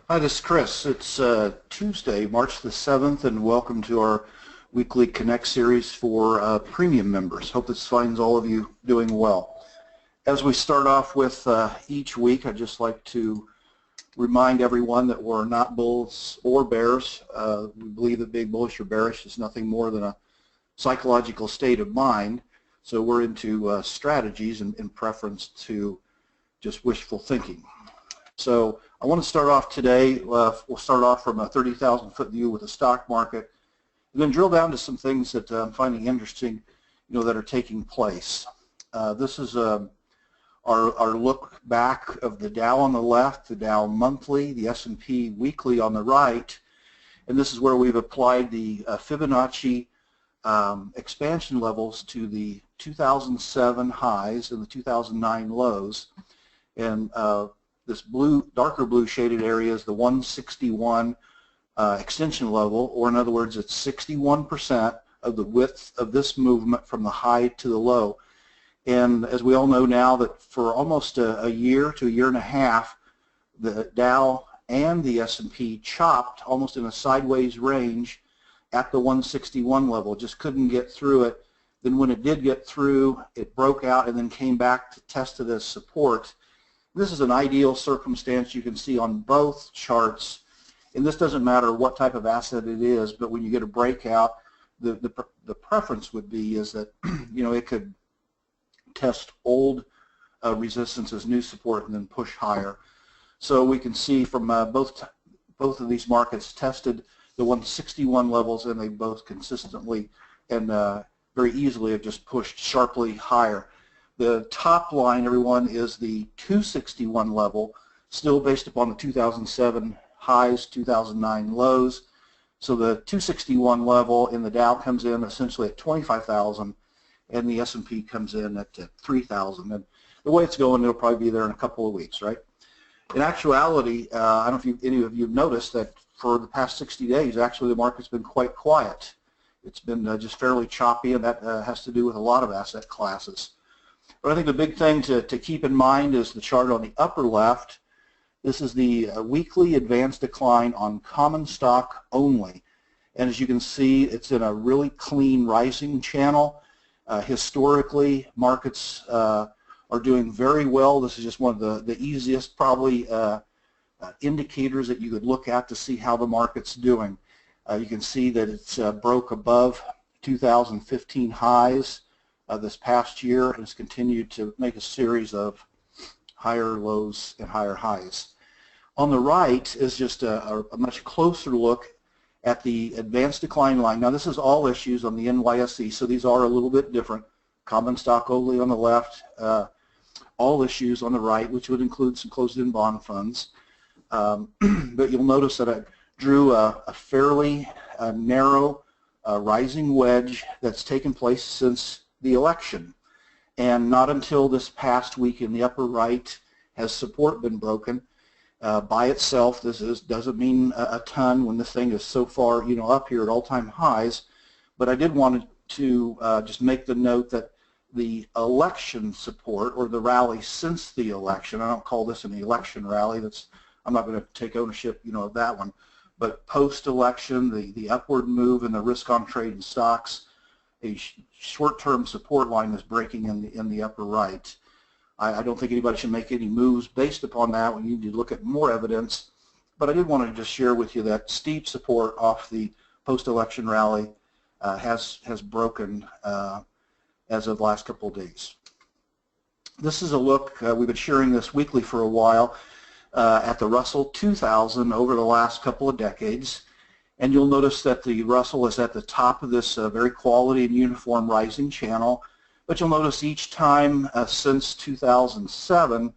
Hi, this is Chris. It's Tuesday, March the 7th, and welcome to our weekly Connect series for premium members. Hope this finds all of you doing well. As we start off with each week, I'd just like to remind everyone that we're not bulls or bears. We believe that being bullish or bearish is nothing more than a psychological state of mind. So we're into strategies in preference to just wishful thinking. So I want to start off today, we'll start off from a 30,000-foot view with the stock market, and then drill down to some things that I'm finding interesting, that are taking place. This is our look back of the Dow on the left, the Dow monthly, the S&P weekly on the right, and this is where we've applied the Fibonacci expansion levels to the 2007 highs and the 2009 lows, and this darker blue shaded area is the 161 extension level, or in other words, it's 61% of the width of this movement from the high to the low. And as we all know now, that for almost a year to a year and a half, the Dow and the S&P chopped almost in a sideways range at the 161 level, just couldn't get through it. Then when it did get through, it broke out and then came back to test it as support. This is an ideal circumstance you can see on both charts, and this doesn't matter what type of asset it is, but when you get a breakout, the preference would be is that it could test old resistance as new support and then push higher. So we can see from both of these markets tested the 161 levels, and they both consistently and very easily have just pushed sharply higher. The top line, everyone, is the 261 level, still based upon the 2007 highs, 2009 lows. So the 261 level in the Dow comes in essentially at 25,000, and the S&P comes in at 3,000. And the way it's going, it'll probably be there in a couple of weeks, right? In actuality, I don't know if any of you have noticed that for the past 60 days, actually the market's been quite quiet. It's been just fairly choppy, and that has to do with a lot of asset classes. But I think the big thing to keep in mind is the chart on the upper left. This is the weekly advanced decline on common stock only. And as you can see, it's in a really clean rising channel. Historically, markets are doing very well. This is just one of the easiest probably indicators that you could look at to see how the market's doing. You can see that it's broke above 2015 highs this past year, and has continued to make a series of higher lows and higher highs. On the right is just a much closer look at the advanced decline line. Now this is all issues on the NYSE, so these are a little bit different. Common stock only on the left, all issues on the right, which would include some closed-end bond funds. But you'll notice that I drew a fairly narrow rising wedge that's taken place since the election, and not until this past week in the upper right has support been broken. By itself, doesn't mean a ton when this thing is so far up here at all-time highs, but I did want to just make the note that the election support, or the rally since the election, I don't call this an election rally, I'm not going to take ownership of that one, but post-election, the upward move in the risk-on trade in stocks, a short-term support line is breaking in the upper right. I don't think anybody should make any moves based upon that. We need to look at more evidence, but I did want to just share with you that steep support off the post-election rally has broken as of the last couple of days. This is a look, we've been sharing this weekly for a while, at the Russell 2000 over the last couple of decades. And you'll notice that the Russell is at the top of this very quality and uniform rising channel. But you'll notice each time since 2007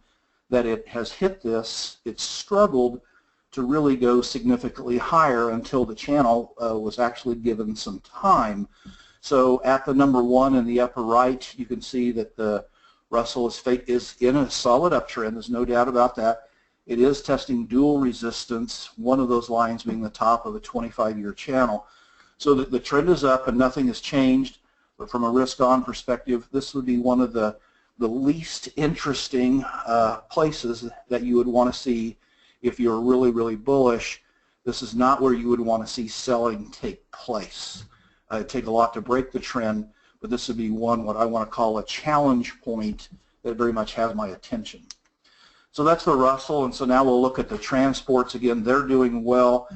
that it has hit this, it's struggled to really go significantly higher until the channel was actually given some time. So at the number 1 in the upper right, you can see that the Russell is in a solid uptrend. There's no doubt about that. It is testing dual resistance, one of those lines being the top of a 25-year channel. So the trend is up and nothing has changed. But from a risk-on perspective, this would be one of the least interesting places that you would want to see if you're really, really bullish, this is not where you would want to see selling take place. It'd take a lot to break the trend, but this would be what I want to call a challenge point that very much has my attention. So that's the Russell, and so now we'll look at the transports again. They're doing well.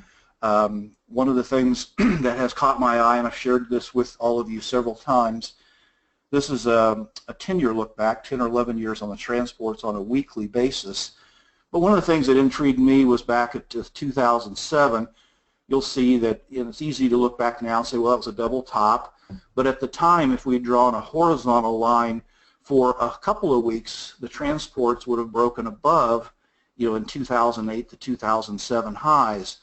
One of the things that has caught my eye, and I've shared this with all of you several times, this is a 10-year look back, 10 or 11 years on the transports on a weekly basis. But one of the things that intrigued me was back at 2007. You'll see that it's easy to look back now and say, well, that was a double top. But at the time, if we'd drawn a horizontal line for a couple of weeks, the transports would have broken above, in 2008 to 2007 highs.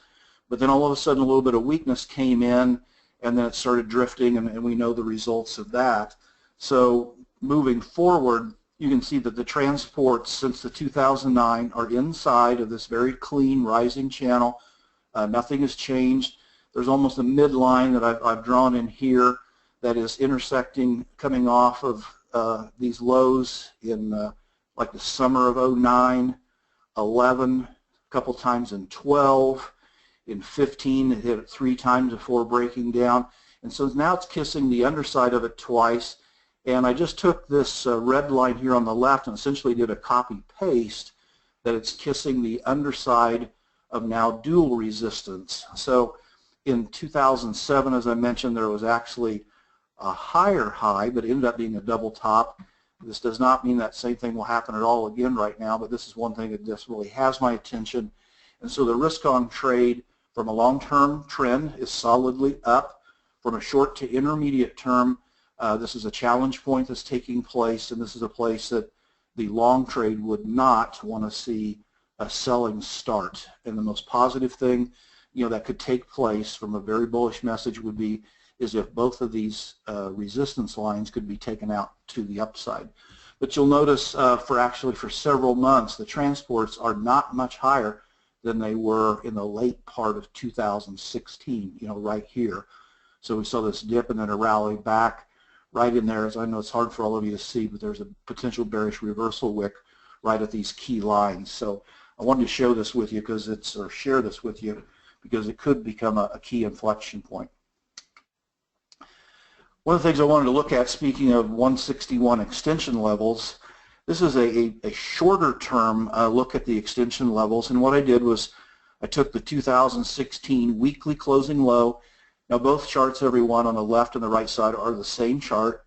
But then all of a sudden, a little bit of weakness came in, and then it started drifting, and we know the results of that. So moving forward, you can see that the transports since the 2009 are inside of this very clean rising channel. Nothing has changed. There's almost a midline that I've drawn in here that is intersecting, coming off of these lows in like the summer of 09, 11, a couple times in 12, in 15 it hit it 3 times before breaking down, and so now it's kissing the underside of it twice. And I just took this red line here on the left and essentially did a copy paste that it's kissing the underside of now dual resistance. So in 2007, as I mentioned, there was actually a higher high, but it ended up being a double top. This does not mean that same thing will happen at all again right now, but this is one thing that just really has my attention. And so the risk on trade from a long-term trend is solidly up. From a short to intermediate term, this is a challenge point that's taking place, and this is a place that the long trade would not want to see a selling start. And the most positive thing, that could take place from a very bullish message is if both of these resistance lines could be taken out to the upside. But you'll notice for several months, the transports are not much higher than they were in the late part of 2016, right here. So we saw this dip and then a rally back right in there. As I know it's hard for all of you to see, but there's a potential bearish reversal wick right at these key lines. So I wanted to show this with you share this with you because it could become a key inflection point. One of the things I wanted to look at, speaking of 161 extension levels, this is a shorter term look at the extension levels, and what I did was I took the 2016 weekly closing low. Now both charts, everyone on the left and the right side, are the same chart.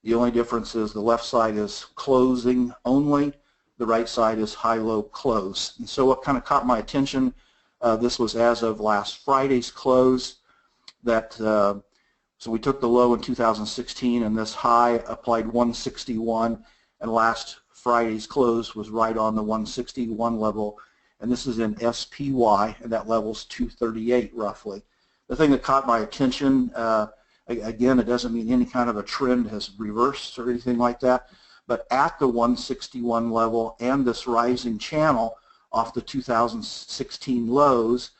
The only difference is the left side is closing only, the right side is high-low close. And so what kind of caught my attention, this was as of last Friday's close, so we took the low in 2016 and this high applied 161, and last Friday's close was right on the 161 level, and this is in SPY, and that level's 238 roughly. The thing that caught my attention, again, it doesn't mean any kind of a trend has reversed or anything like that, but at the 161 level and this rising channel off the 2016 lows,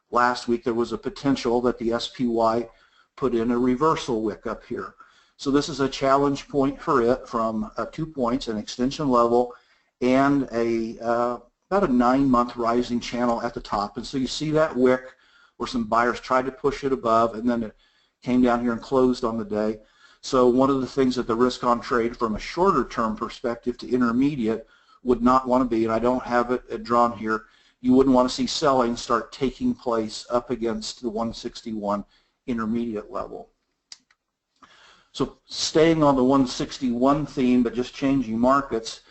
last week there was a potential that the SPY put in a reversal wick up here. So this is a challenge point for it from 2 points, an extension level, and about a 9-month rising channel at the top. And so you see that wick where some buyers tried to push it above, and then it came down here and closed on the day. So one of the things that the risk on trade from a shorter term perspective to intermediate would not want to be, and I don't have it drawn here, you wouldn't want to see selling start taking place up against the 161 intermediate level. So staying on the 161 theme but just changing markets,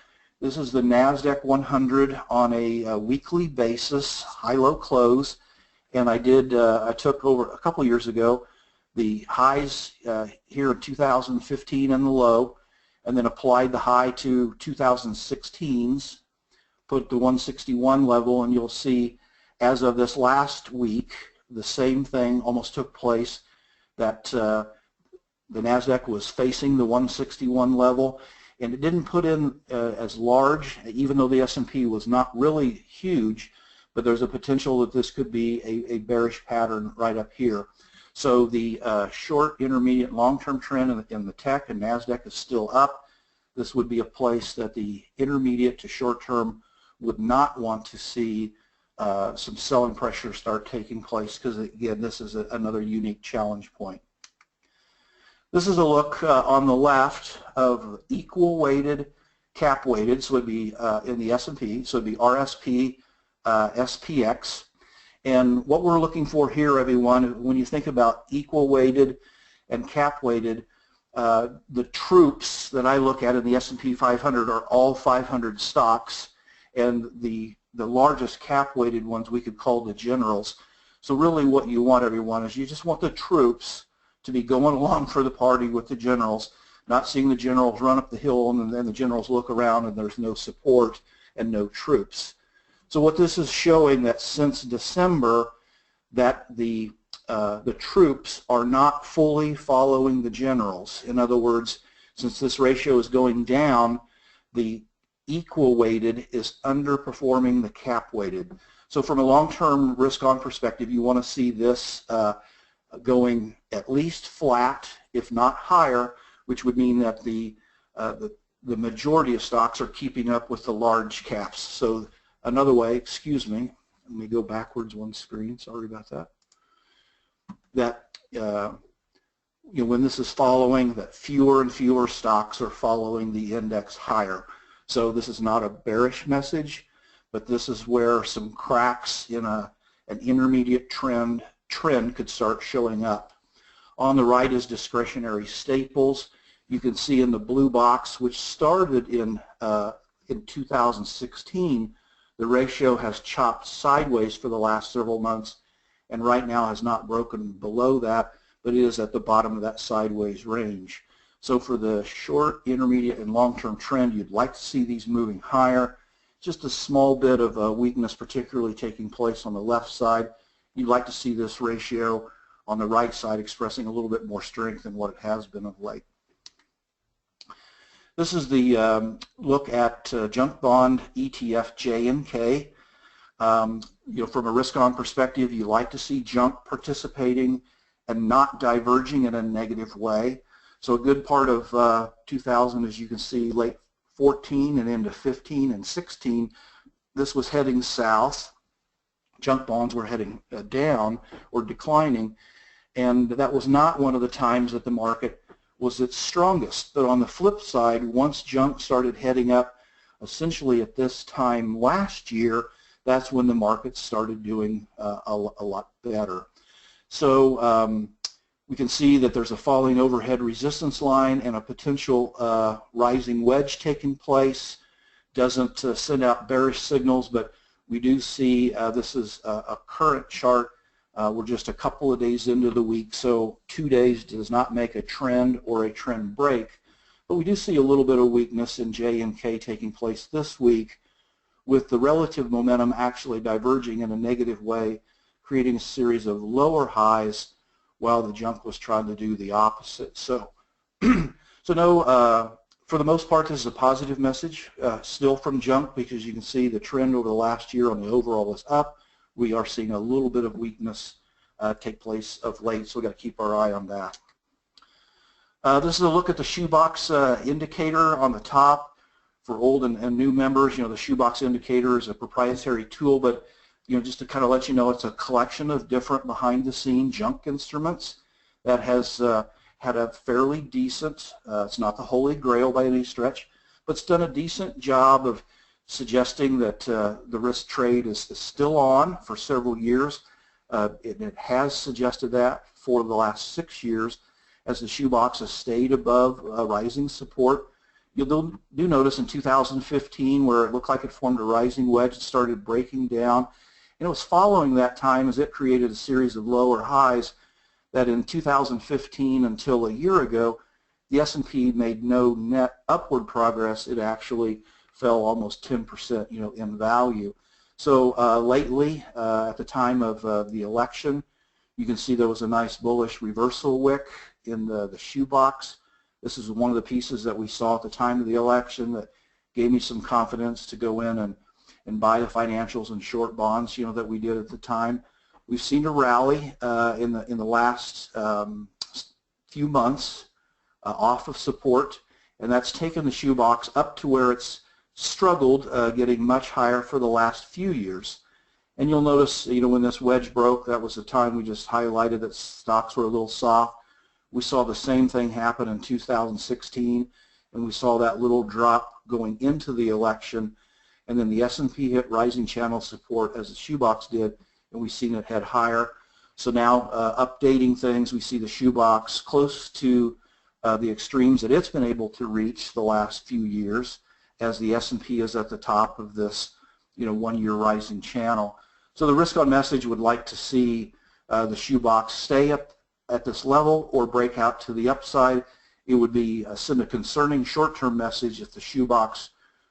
this is the Nasdaq 100 on a weekly basis, high-low close. And I took over a couple years ago the highs here in 2015 and the low, and then applied the high to 2016's, put the 161 level, and you'll see as of this last week, the same thing almost took place, that the Nasdaq was facing the 161 level, and it didn't put in as large, even though the S&P was not really huge, but there's a potential that this could be a bearish pattern right up here. So the short, intermediate, long-term trend in the tech and Nasdaq is still up. This would be a place that the intermediate to short-term would not want to see some selling pressure start taking place, because again, this is another unique challenge point. This is a look on the left of equal weighted, cap weighted, so it would be in the S&P, so it would be RSP, SPX. And what we're looking for here, everyone, when you think about equal weighted and cap weighted, the troops that I look at in the S&P 500 are all 500 stocks, and the largest cap weighted ones we could call the generals. So really what you want, everyone, is you just want the troops to be going along for the party with the generals, not seeing the generals run up the hill and then the generals look around and there's no support and no troops. So what this is showing, that since December, that the troops are not fully following the generals. In other words, since this ratio is going down, the equal weighted is underperforming the cap weighted. So from a long-term risk-on perspective, you want to see this going at least flat, if not higher, which would mean that the majority of stocks are keeping up with the large caps. So another way, excuse me, let me go backwards one screen, sorry about that. That when this is following, that fewer and fewer stocks are following the index higher. So this is not a bearish message, but this is where some cracks in an intermediate trend could start showing up. On the right is discretionary staples. You can see in the blue box, which started in 2016, the ratio has chopped sideways for the last several months, and right now has not broken below that, but is at the bottom of that sideways range. So for the short, intermediate, and long-term trend, you'd like to see these moving higher. Just a small bit of weakness particularly taking place on the left side. You'd like to see this ratio on the right side expressing a little bit more strength than what it has been of late. This is the look at junk bond ETF JNK. From a risk-on perspective, you like to see junk participating and not diverging in a negative way. So a good part of 2000, as you can see, late 14 and into 15 and 16, this was heading south. Junk bonds were heading down or declining, and that was not one of the times that the market was its strongest. But on the flip side, once junk started heading up, essentially at this time last year, that's when the market started doing a lot better. So we can see that there's a falling overhead resistance line and a potential rising wedge taking place. Doesn't send out bearish signals, but we do see this is a current chart. We're just a couple of days into the week, so 2 days does not make a trend or a trend break. But we do see a little bit of weakness in J and K taking place this week, with the relative momentum actually diverging in a negative way, creating a series of lower highs while the junk was trying to do the opposite. So, for the most part, this is a positive message still from junk, because you can see the trend over the last year on the overall is up. We are seeing a little bit of weakness take place of late, so we've got to keep our eye on that. This is a look at the Shoebox indicator on the top. For old and new members, the Shoebox indicator is a proprietary tool, but just to kind of let you know, it's a collection of different behind-the-scene junk instruments that has had a fairly decent, it's not the holy grail by any stretch, but it's done a decent job of suggesting that the risk trade is still on for several years. It has suggested that for the last 6 years as the Shoebox has stayed above rising support. You'll do notice in 2015 where it looked like it formed a rising wedge, it started breaking down, and it was following that time as it created a series of lower highs that in 2015 until a year ago, the S&P made no net upward progress. It actually fell almost 10%, in value. So lately, at the time of the election, you can see there was a nice bullish reversal wick in the Shoebox. This is one of the pieces that we saw at the time of the election that gave me some confidence to go in and buy the financials and short bonds, that we did at the time. We've seen a rally in the last few months off of support, and that's taken the Shoebox up to where it's struggled getting much higher for the last few years. And you'll notice, when this wedge broke, that was the time we just highlighted that stocks were a little soft. We saw the same thing happen in 2016, and we saw that little drop going into the election, and then the S&P hit rising channel support as the Shoebox did, and we've seen it head higher. So now updating things, we see the Shoebox close to the extremes that it's been able to reach the last few years, as the S&P is at the top of this 1-year rising channel. So the risk on message would like to see the Shoebox stay up at this level or break out to the upside. It would be send a concerning short-term message if the Shoebox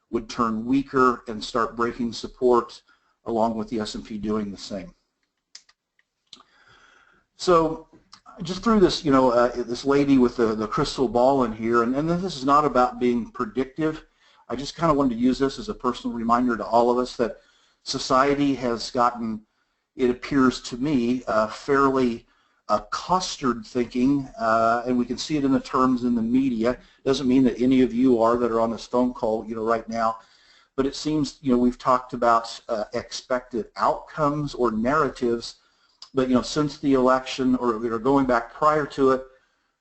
would turn weaker and start breaking support, along with the S&P doing the same. So just threw this, this lady with the crystal ball in here, and this is not about being predictive. I just kind of wanted to use this as a personal reminder to all of us that society has gotten, it appears to me, fairly clustered thinking, and we can see it in the terms in the media. Doesn't mean that any of you are that are on this phone call, right now, but it seems, we've talked about expected outcomes or narratives, but since the election, or going back prior to it,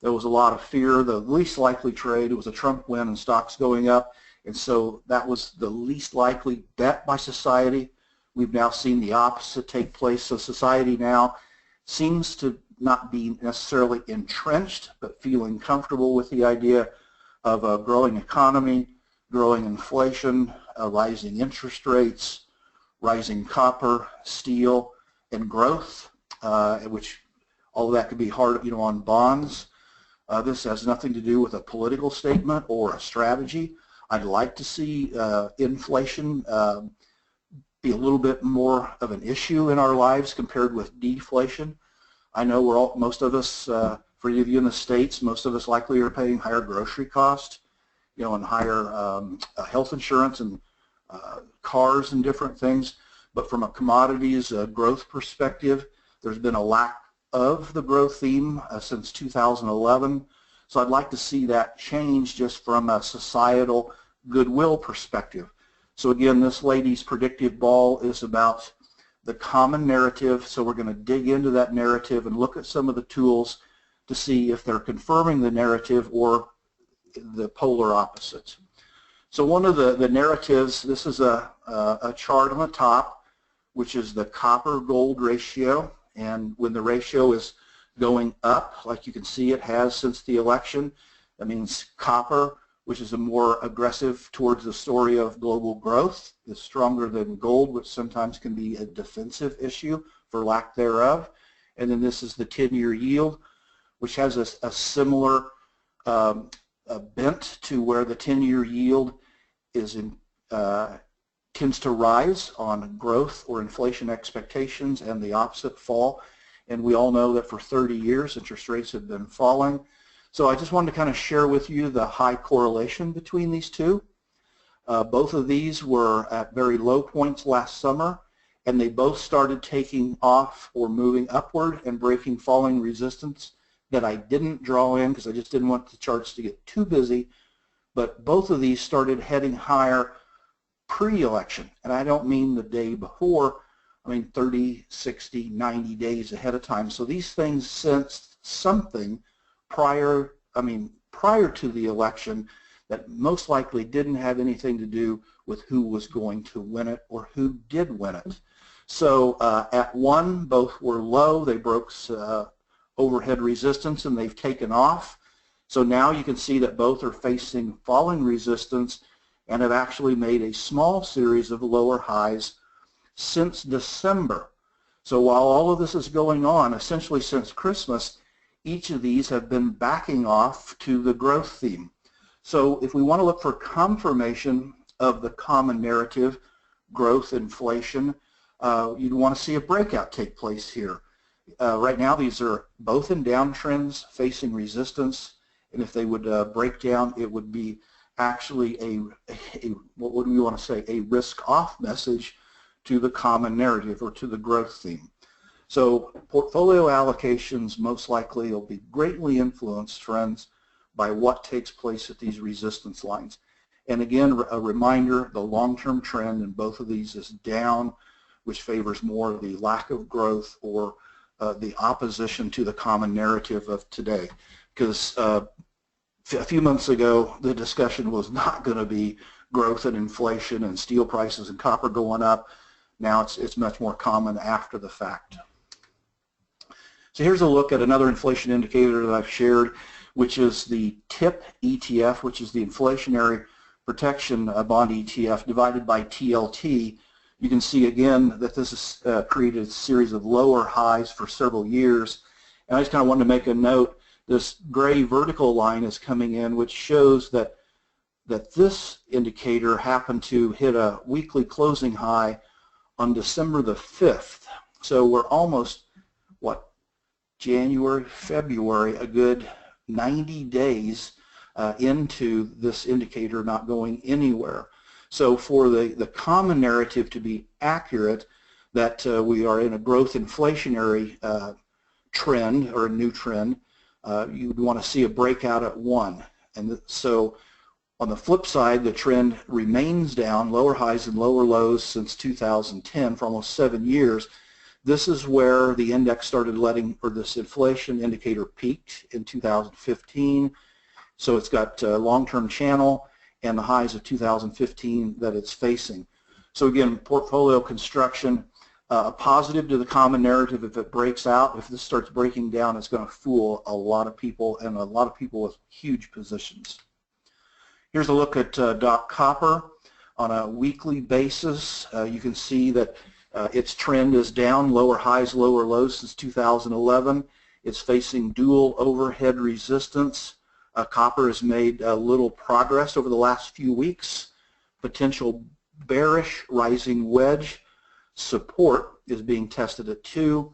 there was a lot of fear. The least likely trade, it was a Trump win and stocks going up, and so that was the least likely bet by society. We've now seen the opposite take place, so society now seems to not be necessarily entrenched, but feeling comfortable with the idea of a growing economy, growing inflation, rising interest rates, rising copper, steel, and growth, which all of that could be hard, on bonds. This has nothing to do with a political statement or a strategy. I'd like to see inflation be a little bit more of an issue in our lives compared with deflation. I know most of us, for any of you in the States, most of us likely are paying higher grocery costs, and higher health insurance and cars and different things. But from a commodities growth perspective, there's been a lack of the growth theme since 2011. So I'd like to see that change just from a societal goodwill perspective. So again, this lady's predictive ball is about the common narrative, so we're going to dig into that narrative and look at some of the tools to see if they're confirming the narrative or the polar opposites. So one of the narratives, this is a chart on the top, which is the copper-gold ratio, and when the ratio is going up, like you can see it has since the election, that means copper, which is a more aggressive towards the story of global growth, is stronger than gold, which sometimes can be a defensive issue for lack thereof. And then this is the 10-year yield, which has a similar bent to where the 10-year yield is tends to rise on growth or inflation expectations and the opposite fall. And we all know that for 30 years interest rates have been falling. So I just wanted to kind of share with you the high correlation between these two. Both of these were at very low points last summer, and they both started taking off or moving upward and breaking falling resistance that I didn't draw in because I just didn't want the charts to get too busy. But both of these started heading higher pre-election, and I don't mean the day before, I mean 30, 60, 90 days ahead of time. So these things sensed something prior to the election that most likely didn't have anything to do with who was going to win it or who did win it. So at one, both were low. They broke overhead resistance and they've taken off. So now you can see that both are facing falling resistance and have actually made a small series of lower highs since December. So while all of this is going on, essentially since Christmas, each of these have been backing off to the growth theme. So if we want to look for confirmation of the common narrative, growth, inflation, you'd want to see a breakout take place here. Right now these are both in downtrends facing resistance, and if they would break down, it would be actually what would we want to say, a risk-off message to the common narrative or to the growth theme. So portfolio allocations most likely will be greatly influenced, friends, by what takes place at these resistance lines. And again, a reminder, the long-term trend in both of these is down which favors more the lack of growth or the opposition to the common narrative of today. Because a few months ago, the discussion was not going to be growth and inflation and steel prices and copper going up. Now it's much more common after the fact. So here's a look at another inflation indicator that I've shared, which is the TIP ETF, which is the Inflationary Protection Bond ETF divided by TLT. You can see again that this has created a series of lower highs for several years. And I just kind of wanted to make a note. This gray vertical line is coming in, which shows that this indicator happened to hit a weekly closing high on December the 5th. So we're almost, what, January, February, a good 90 days into this indicator not going anywhere. So for the common narrative to be accurate, that we are in a growth inflationary trend or a new trend, you'd want to see a breakout at 1. And so on the flip side, the trend remains down, lower highs and lower lows since 2010 for almost 7 years. This is where the index started this inflation indicator peaked in 2015. So it's got a long-term channel and the highs of 2015 that it's facing. So again, portfolio construction, a positive to the common narrative. If it breaks out, if this starts breaking down, it's going to fool a lot of people, and a lot of people with huge positions. Here's a look at copper on a weekly basis. You can see that its trend is down, lower highs, lower lows since 2011. It's facing dual overhead resistance. Copper has made little progress over the last few weeks. Potential bearish rising wedge support is being tested at 2.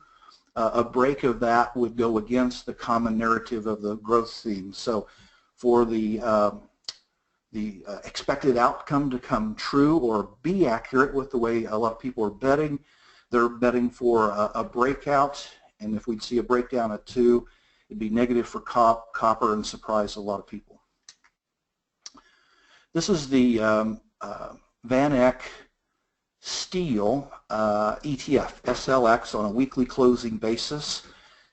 A break of that would go against the common narrative of the growth theme. So for the expected outcome to come true or be accurate with the way a lot of people are betting, they're betting for a breakout, and if we'd see a breakdown at 2, it'd be negative for copper and surprise a lot of people. This is the Van Eck Steel ETF, SLX, on a weekly closing basis.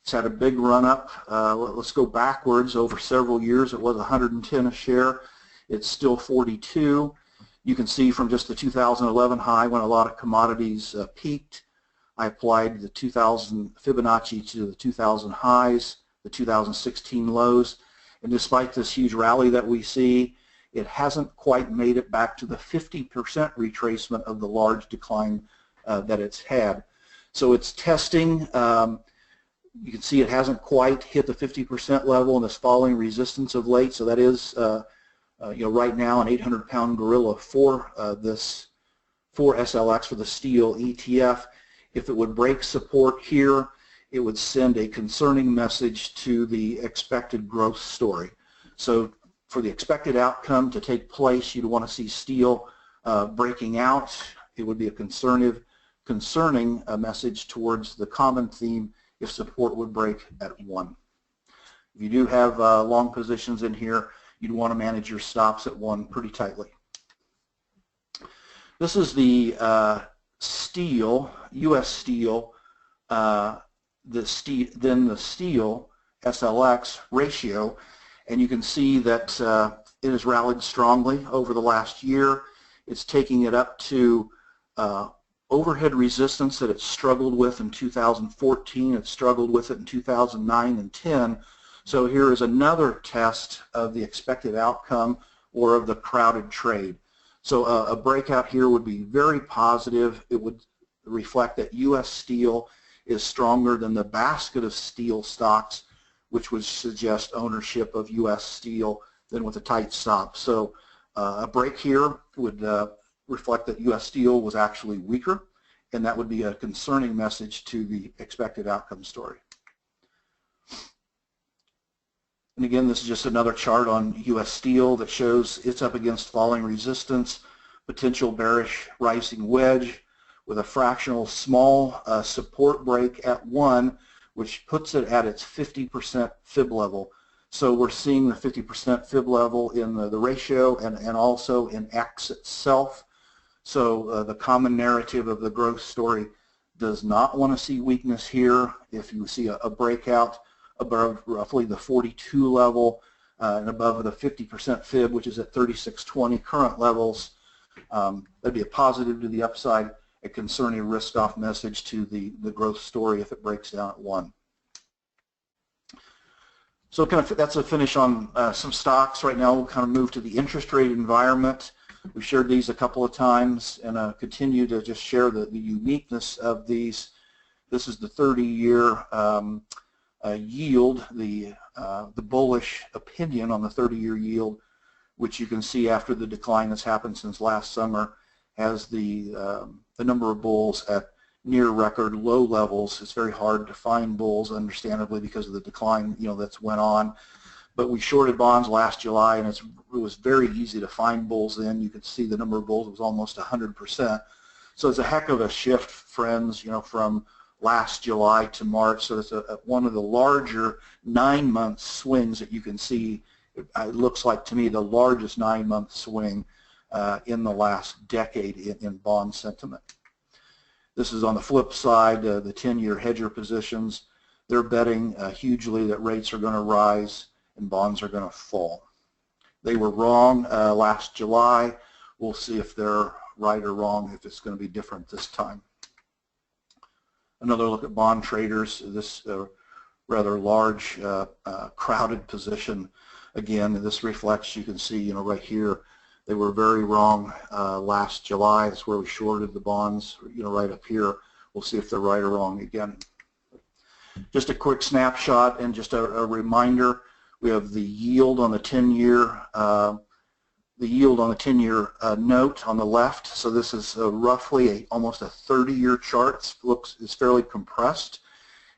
It's had a big run up. Let's go backwards over several years. It was 110 a share. It's still 42. You can see from just the 2011 high when a lot of commodities peaked. I applied the 2000 Fibonacci to the 2000 highs, the 2016 lows, and despite this huge rally that we see, it hasn't quite made it back to the 50% retracement of the large decline that it's had. So it's testing. You can see it hasn't quite hit the 50% level and is following resistance of late. So that is, right now an 800-pound gorilla for SLX, for the steel ETF. If it would break support here, it would send a concerning message to the expected growth story. So for the expected outcome to take place, you'd want to see steel breaking out. It would be a concerning message towards the common theme if support would break at 1. If you do have long positions in here, you'd want to manage your stops at 1 pretty tightly. This is the steel, U.S. steel, then the steel SLX ratio, and you can see that it has rallied strongly over the last year. It's taking it up to overhead resistance that it struggled with in 2014. It struggled with it in 2009 and 10. So here is another test of the expected outcome or of the crowded trade. So a breakout here would be very positive. It would reflect that U.S. steel is stronger than the basket of steel stocks, which would suggest ownership of U.S. steel than with a tight stop. So a break here would reflect that U.S. steel was actually weaker, and that would be a concerning message to the expected outcome story. And again, this is just another chart on U.S. steel that shows it's up against falling resistance, potential bearish rising wedge with a fractional small support break at 1, which puts it at its 50% fib level. So we're seeing the 50% fib level in the ratio and also in X itself. So the common narrative of the growth story does not want to see weakness here. If you see a breakout above roughly the 42 level and above the 50% fib, which is at 3620 current levels, that'd be a positive to the upside, a concerning risk-off message to the growth story if it breaks down at 1. So that's a finish on some stocks. Right now we'll kind of move to the interest rate environment. We've shared these a couple of times and continue to just share the uniqueness of these. This is the 30-year yield, the bullish opinion on the 30-year yield, which you can see after the decline that's happened since last summer, has the number of bulls at near record low levels. It's very hard to find bulls, understandably, because of the decline that's went on. But we shorted bonds last July, and it was very easy to find bulls then. You could see the number of bulls was almost 100%. So it's a heck of a shift, friends, from last July to March. So it's one of the larger 9-month swings that you can see. It looks like to me the largest 9-month swing in the last decade in bond sentiment. This is on the flip side, the 10-year hedger positions. They're betting hugely that rates are going to rise and bonds are going to fall. They were wrong last July. We'll see if they're right or wrong, if it's going to be different this time. Another look at bond traders. This rather large, crowded position. Again, this reflects, you can see, right here, they were very wrong last July. That's where we shorted the bonds, right up here. We'll see if they're right or wrong again. Just a quick snapshot and just a reminder. We have the yield on the 10-year, note on the left. So this is roughly almost a 30-year chart. It's fairly compressed.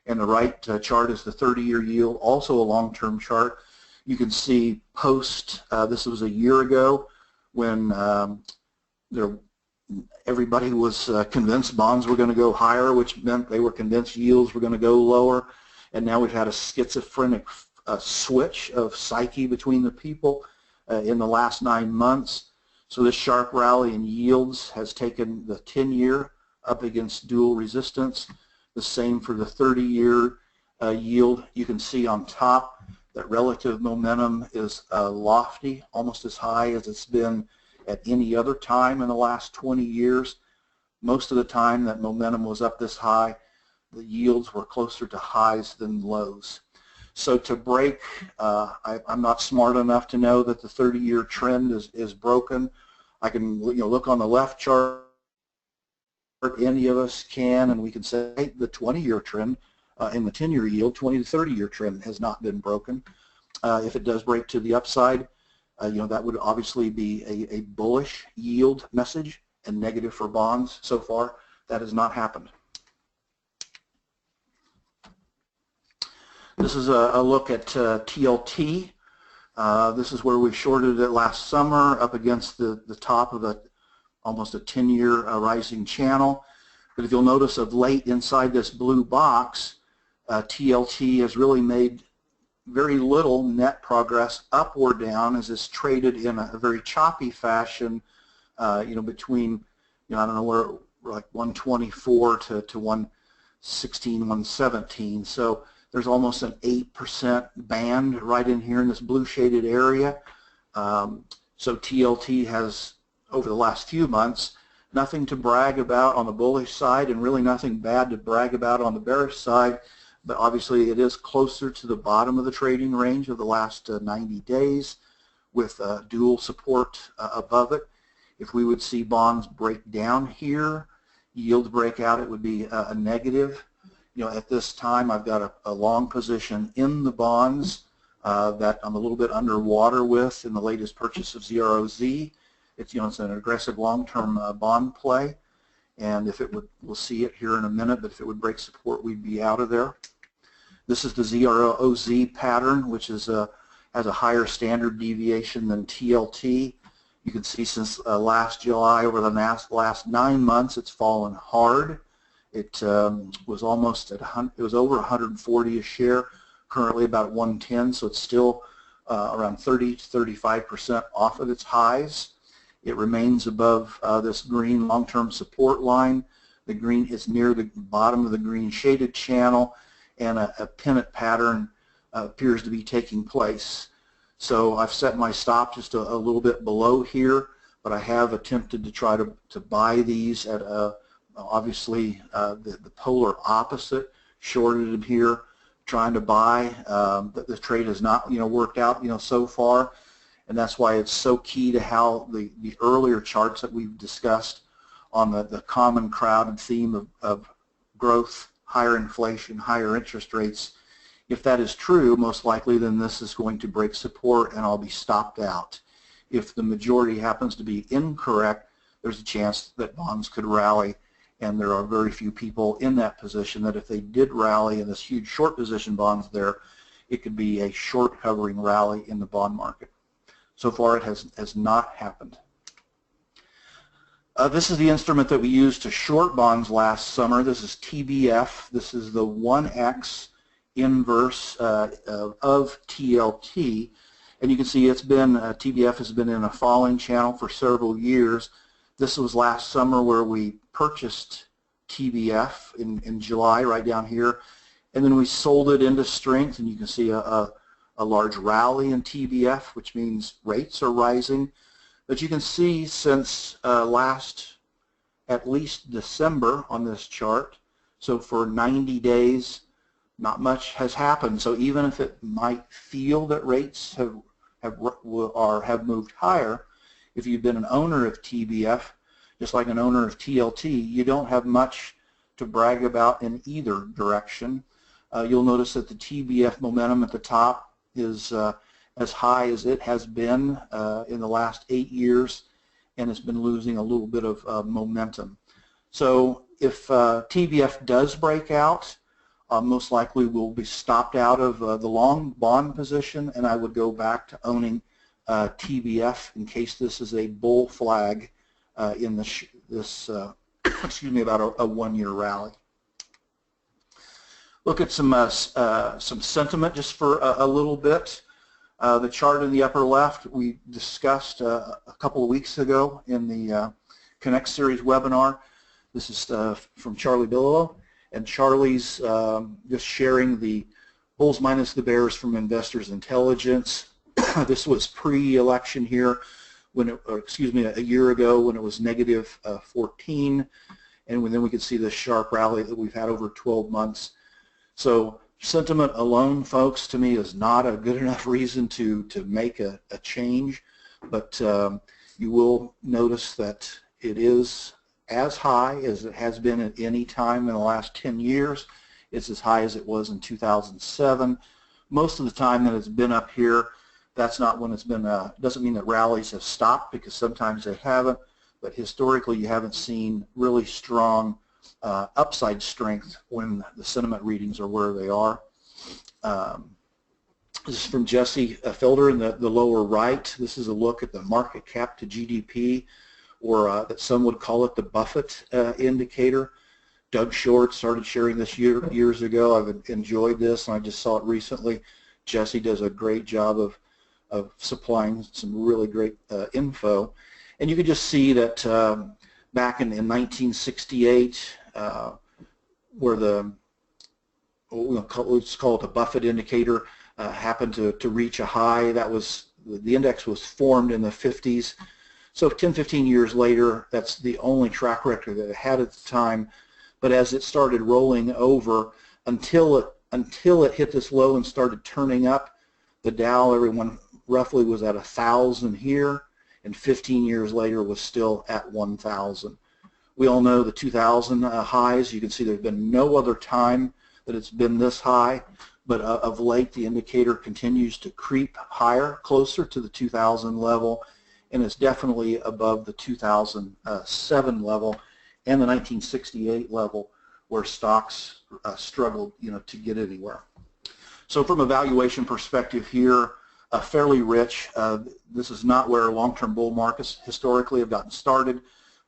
And the right chart is the 30-year yield, also a long-term chart. You can see post, this was a year ago when everybody was convinced bonds were going to go higher, which meant they were convinced yields were going to go lower. And now we've had a schizophrenic switch of psyche between the people in the last 9 months. So this sharp rally in yields has taken the 10-year up against dual resistance. The same for the 30-year yield. You can see on top that relative momentum is lofty, almost as high as it's been at any other time in the last 20 years. Most of the time that momentum was up this high, the yields were closer to highs than lows. So to break, I'm not smart enough to know that the 30-year trend is broken. I can look on the left chart, any of us can, and we can say the 20-year trend in the 10-year yield, 20 to 30-year trend has not been broken. If it does break to the upside, that would obviously be a bullish yield message and negative for bonds. So far, that has not happened. This is a look at TLT. This is where we shorted it last summer up against the top of almost a 10-year rising channel. But if you'll notice of late inside this blue box, TLT has really made very little net progress up or down as it's traded in a very choppy fashion, between, I don't know, where we're like 124 to 116, 117. So there's almost an 8% band right in here in this blue shaded area. So TLT has, over the last few months, nothing to brag about on the bullish side and really nothing bad to brag about on the bearish side. But obviously it is closer to the bottom of the trading range of the last 90 days with dual support above it. If we would see bonds break down here, yield break out, it would be a negative. At this time I've got a long position in the bonds that I'm a little bit underwater with in the latest purchase of ZROZ. It's an aggressive long-term bond play, and if it would, we'll see it here in a minute, but if it would break support, we'd be out of there. This is the ZROZ pattern, which is has a higher standard deviation than TLT. You can see since last July, over the last 9 months, it's fallen hard. It was almost at it was over 140 a share, currently about 110, so it's still around 30 to 35% off of its highs. It remains above this green long-term support line. The green is near the bottom of the green shaded channel, and a pennant pattern appears to be taking place. So I've set my stop just a little bit below here, but I have attempted to try to buy these at obviously the polar opposite, shorted them here, trying to buy. The trade has not worked out so far, and that's why it's so key to how the earlier charts that we've discussed on the common crowded theme of growth, higher inflation, higher interest rates. If that is true, most likely then this is going to break support and I'll be stopped out. If the majority happens to be incorrect, there's a chance that bonds could rally, and there are very few people in that position that if they did rally in this huge short position bonds there, it could be a short covering rally in the bond market. So far it has not happened. This is the instrument that we used to short bonds last summer. This is TBF. This is the 1x inverse of TLT, and you can see it's been TBF has been in a falling channel for several years. This was last summer where we purchased TBF in July, right down here, and then we sold it into strength, and you can see a large rally in TBF, which means rates are rising. But you can see since last at least December on this chart, so for 90 days not much has happened. So even if it might feel that rates have moved higher, if you've been an owner of TBF, just like an owner of TLT, you don't have much to brag about in either direction. You'll notice that the TBF momentum at the top is as high as it has been in the last 8 years, and it's been losing a little bit of momentum. So if TBF does break out, most likely we'll be stopped out of the long bond position, and I would go back to owning TBF in case this is a bull flag in this excuse me, about a 1-year rally. Look at some sentiment just for a little bit. The chart in the upper left we discussed a couple of weeks ago in the Connect Series webinar. This is from Charlie Billow, and Charlie's just sharing the bulls minus the bears from Investors Intelligence. This was pre-election here, when it, or excuse me, a year ago when it was negative 14, and then we could see the sharp rally that we've had over 12 months. So sentiment alone, folks, to me is not a good enough reason to make a change, but you will notice that it is as high as it has been at any time in the last 10 years. It's as high as it was in 2007. Most of the time that it's been up here, that's not when it's been, doesn't mean that rallies have stopped, because sometimes they haven't, but historically you haven't seen really strong upside strength when the sentiment readings are where they are. This is from Jesse Felder in the lower right. This is a look at the market cap to GDP, or that some would call it the Buffett indicator. Doug Short started sharing this years ago. I've enjoyed this, and I just saw it recently. Jesse does a great job of supplying some really great info. And you can just see that back in 1968, where the, let's call it the Buffett indicator, happened to reach a high. That was, the index was formed in the 50s. So 10, 15 years later, that's the only track record that it had at the time. But as it started rolling over, until it hit this low and started turning up, the Dow, everyone roughly was at 1,000 here, and 15 years later was still at 1,000. We all know the 2000 highs. You can see there's been no other time that it's been this high, but of late the indicator continues to creep higher, closer to the 2000 level, and it's definitely above the 2007 level and the 1968 level, where stocks struggled, to get anywhere. So from a valuation perspective here, fairly rich. This is not where long-term bull markets historically have gotten started,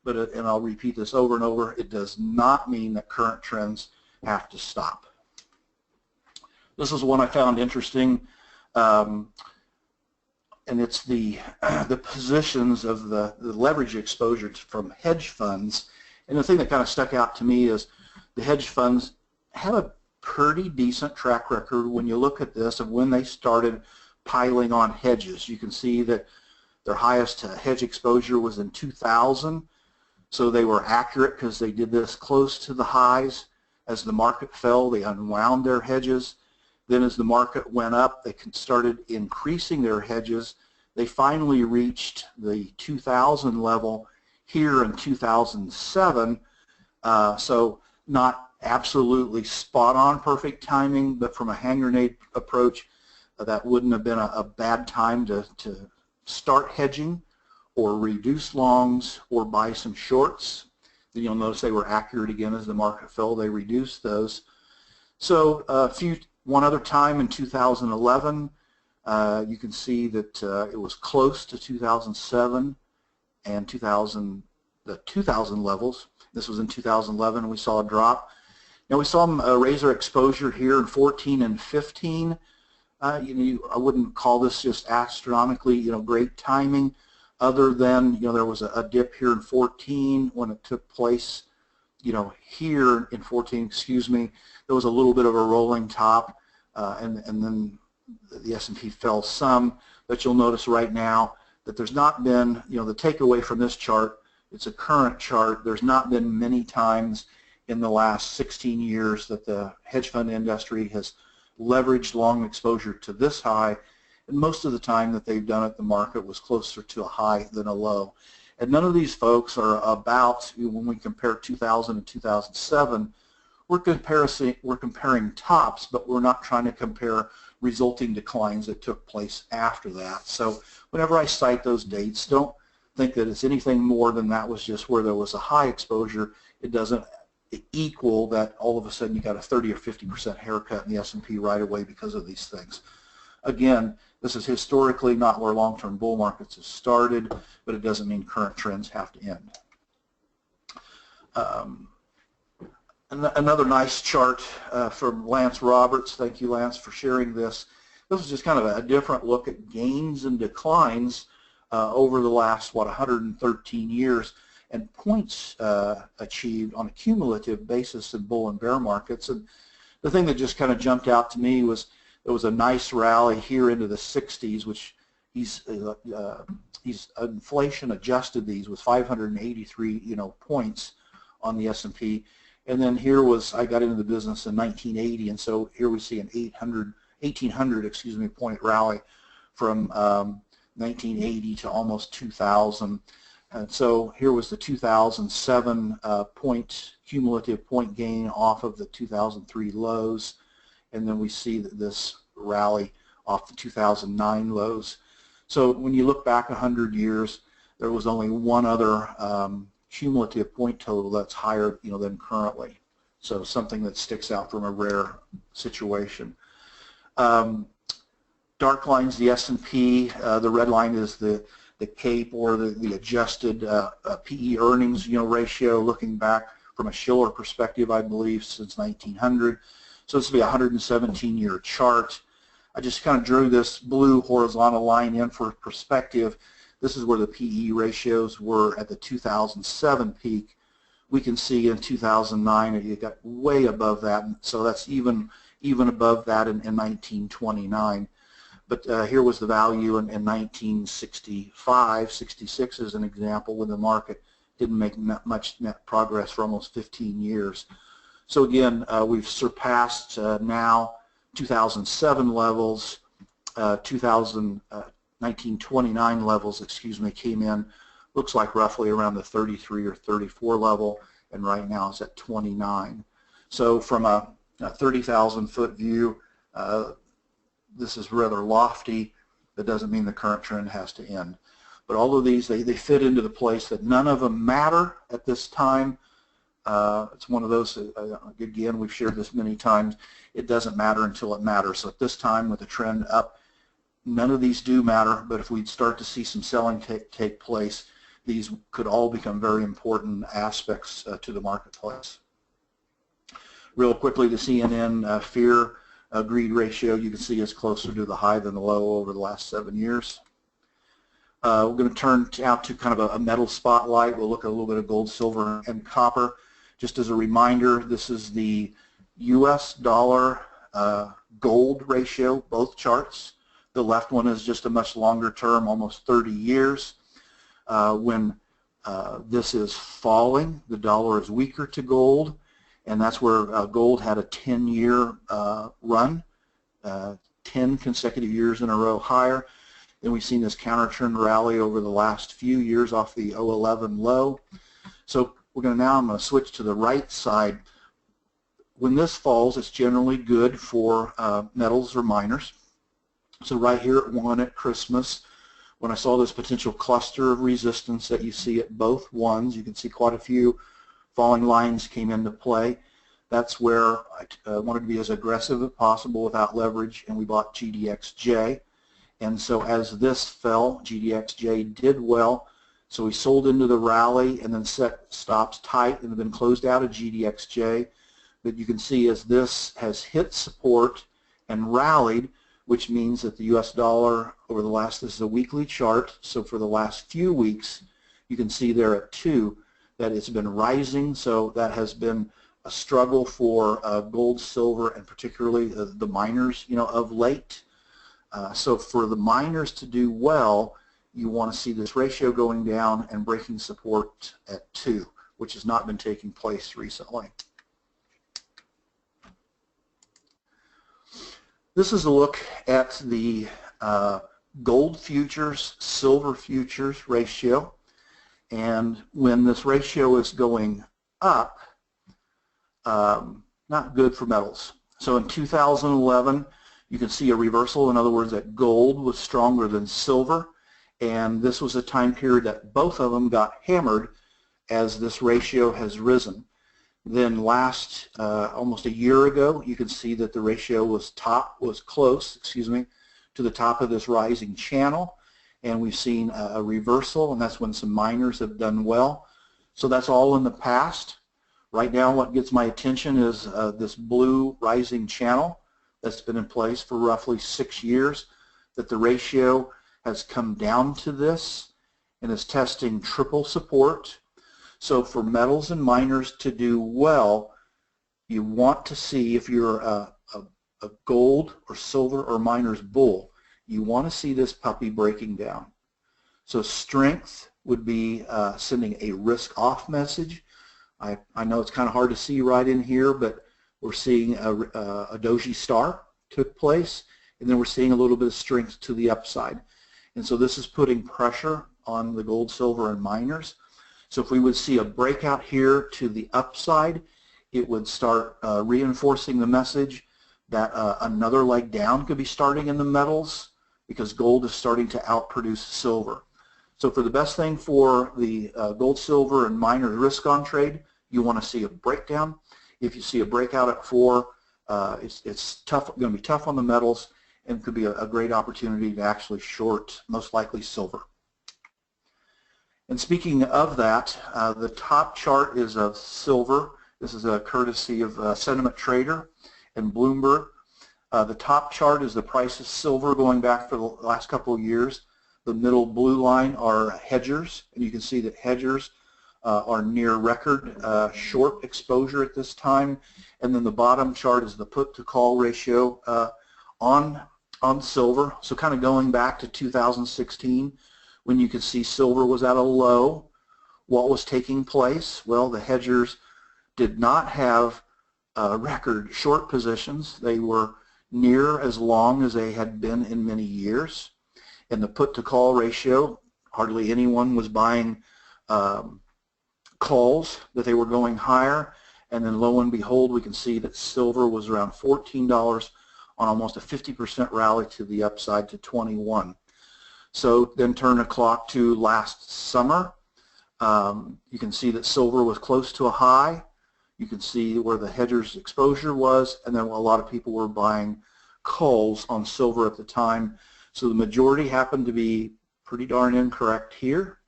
but and I'll repeat this over and over, it does not mean that current trends have to stop. This is one I found interesting. and it's the positions of the leverage exposure from hedge funds. And the thing that kind of stuck out to me is the hedge funds have a pretty decent track record when you look at this of when they started piling on hedges. You can see that their highest hedge exposure was in 2000, so they were accurate because they did this close to the highs. As the market fell, they unwound their hedges. Then as the market went up, they started increasing their hedges. They finally reached the 2000 level here in 2007, so not absolutely spot on perfect timing, but from a hand grenade approach, that wouldn't have been a bad time to start hedging or reduce longs or buy some shorts. Then you'll notice they were accurate again as the market fell. They reduced those. So one other time in 2011, you can see that it was close to 2007 and the 2000 levels. This was in 2011, and we saw a drop. Now we saw them raise their exposure here in 14 and 15. I wouldn't call this just astronomically, great timing, other than, there was a dip here in 14 when it took place, here in 14, excuse me. There was a little bit of a rolling top, and then the S&P fell some, but you'll notice right now that there's not been, the takeaway from this chart, it's a current chart. There's not been many times in the last 16 years that the hedge fund industry has leveraged long exposure to this high, and most of the time that they've done it, the market was closer to a high than a low. And none of these folks are about, when we compare 2000 and 2007, we're comparing tops, but we're not trying to compare resulting declines that took place after that. So whenever I cite those dates, don't think that it's anything more than that was just where there was a high exposure. It doesn't equal that all of a sudden you got a 30 or 50% haircut in the S&P right away because of these things. Again, this is historically not where long-term bull markets have started, but it doesn't mean current trends have to end. Another nice chart from Lance Roberts. Thank you, Lance, for sharing this. This is just kind of a different look at gains and declines over the last, 113 years, and points achieved on a cumulative basis in bull and bear markets. And the thing that just kind of jumped out to me was there was a nice rally here into the 60s, which he's inflation adjusted these with 583 points on the S&P. And then here was, I got into the business in 1980, and so here we see an 1800 point rally from 1980 to almost 2000. And so here was the 2007 cumulative point gain off of the 2003 lows, and then we see that this rally off the 2009 lows. So when you look back 100 years, there was only one other cumulative point total that's higher, than currently. So something that sticks out from a rare situation. Dark line's the S&P. The red line is the CAPE, or the adjusted PE earnings ratio, looking back from a Shiller perspective, I believe, since 1900. So this will be a 117-year chart. I just kind of drew this blue horizontal line in for perspective. This is where the PE ratios were at the 2007 peak. We can see in 2009 it got way above that, so that's even above that in 1929. But here was the value in 1965, 66 as an example, when the market didn't make much net progress for almost 15 years. So again, we've surpassed now 2007 levels, 1929 levels, came in, looks like roughly around the 33 or 34 level, and right now it's at 29. So from a 30,000 foot view, this is rather lofty. That doesn't mean the current trend has to end. But all of these, they fit into the place that none of them matter at this time. It's one of those, again, we've shared this many times, it doesn't matter until it matters. So at this time, with the trend up, none of these do matter, but if we'd start to see some selling take place, these could all become very important aspects to the marketplace. Real quickly, the CNN fear greed ratio, you can see is closer to the high than the low over the last 7 years. We're going to turn out to kind of a metal spotlight. We'll look at a little bit of gold, silver, and copper. Just as a reminder, this is the US dollar gold ratio, both charts. The left one is just a much longer term, almost 30 years. When this is falling, the dollar is weaker to gold, and that's where gold had a 10-year run, 10 consecutive years in a row higher. Then we've seen this counter-trend rally over the last few years off the 011 low. So I'm going to switch to the right side. When this falls, it's generally good for metals or miners. So right here at 1 at Christmas, when I saw this potential cluster of resistance that you see at both ones, you can see quite a few falling lines came into play. That's where I wanted to be as aggressive as possible without leverage, and we bought GDXJ. And so as this fell, GDXJ did well. So we sold into the rally and then set stops tight and then closed out of GDXJ. But you can see as this has hit support and rallied, which means that the US dollar over the last, this is a weekly chart, so for the last few weeks, you can see there at 2 that it's been rising. So that has been a struggle for gold, silver, and particularly the miners, of late. So for the miners to do well, you want to see this ratio going down and breaking support at 2, which has not been taking place recently. This is a look at the gold futures, silver futures ratio, and when this ratio is going up, not good for metals. So in 2011, you can see a reversal. In other words, that gold was stronger than silver, and this was a time period that both of them got hammered as this ratio has risen. Then almost a year ago, you can see that the ratio was close to the top of this rising channel, and we've seen a reversal, and that's when some miners have done well. So that's all in the past. Right now, what gets my attention is this blue rising channel that's been in place for roughly 6 years, that the ratio has come down to this and is testing triple support. So for metals and miners to do well, you want to see, if you're a gold or silver or miners bull, you want to see this puppy breaking down. So strength would be sending a risk off message. I know it's kind of hard to see right in here, but we're seeing a doji star took place, and then we're seeing a little bit of strength to the upside. And so this is putting pressure on the gold, silver, and miners. So if we would see a breakout here to the upside, it would start reinforcing the message that another leg down could be starting in the metals, because gold is starting to outproduce silver. So for the best thing for the gold, silver, and miners risk on trade, you want to see a breakdown. If you see a breakout at 4, it's going to be tough on the metals, and could be a great opportunity to actually short, most likely, silver. And speaking of that, the top chart is of silver. This is a courtesy of Sentiment Trader and Bloomberg. The top chart is the price of silver going back for the last couple of years. The middle blue line are hedgers, and you can see that hedgers are near record short exposure at this time. And then the bottom chart is the put to call ratio on silver. So kind of going back to 2016, when you could see silver was at a low. What was taking place? Well, the hedgers did not have record short positions. They were near as long as they had been in many years. And the put to call ratio, hardly anyone was buying calls, that they were going higher. And then lo and behold, we can see that silver was around $14 on almost a 50% rally to the upside to 21. So then turn a clock to last summer. You can see that silver was close to a high. You can see where the hedgers' exposure was, and then a lot of people were buying calls on silver at the time. So the majority happened to be pretty darn incorrect here.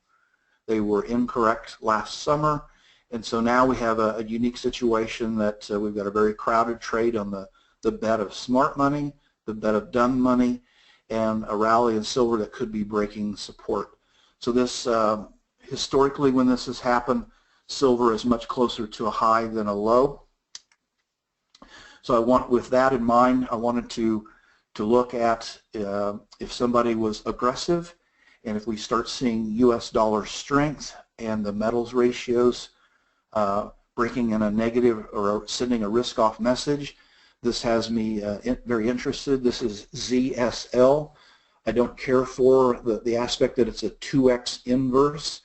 They were incorrect last summer, and so now we have a unique situation that we've got a very crowded trade on the bet of smart money, the bet of dumb money, and a rally in silver that could be breaking support. So this, historically when this has happened, silver is much closer to a high than a low. So with that in mind, I wanted to look at if somebody was aggressive, and if we start seeing US dollar strength and the metals ratios breaking in a negative or sending a risk-off message. This has me very interested. This is ZSL. I don't care for the aspect that it's a 2x inverse.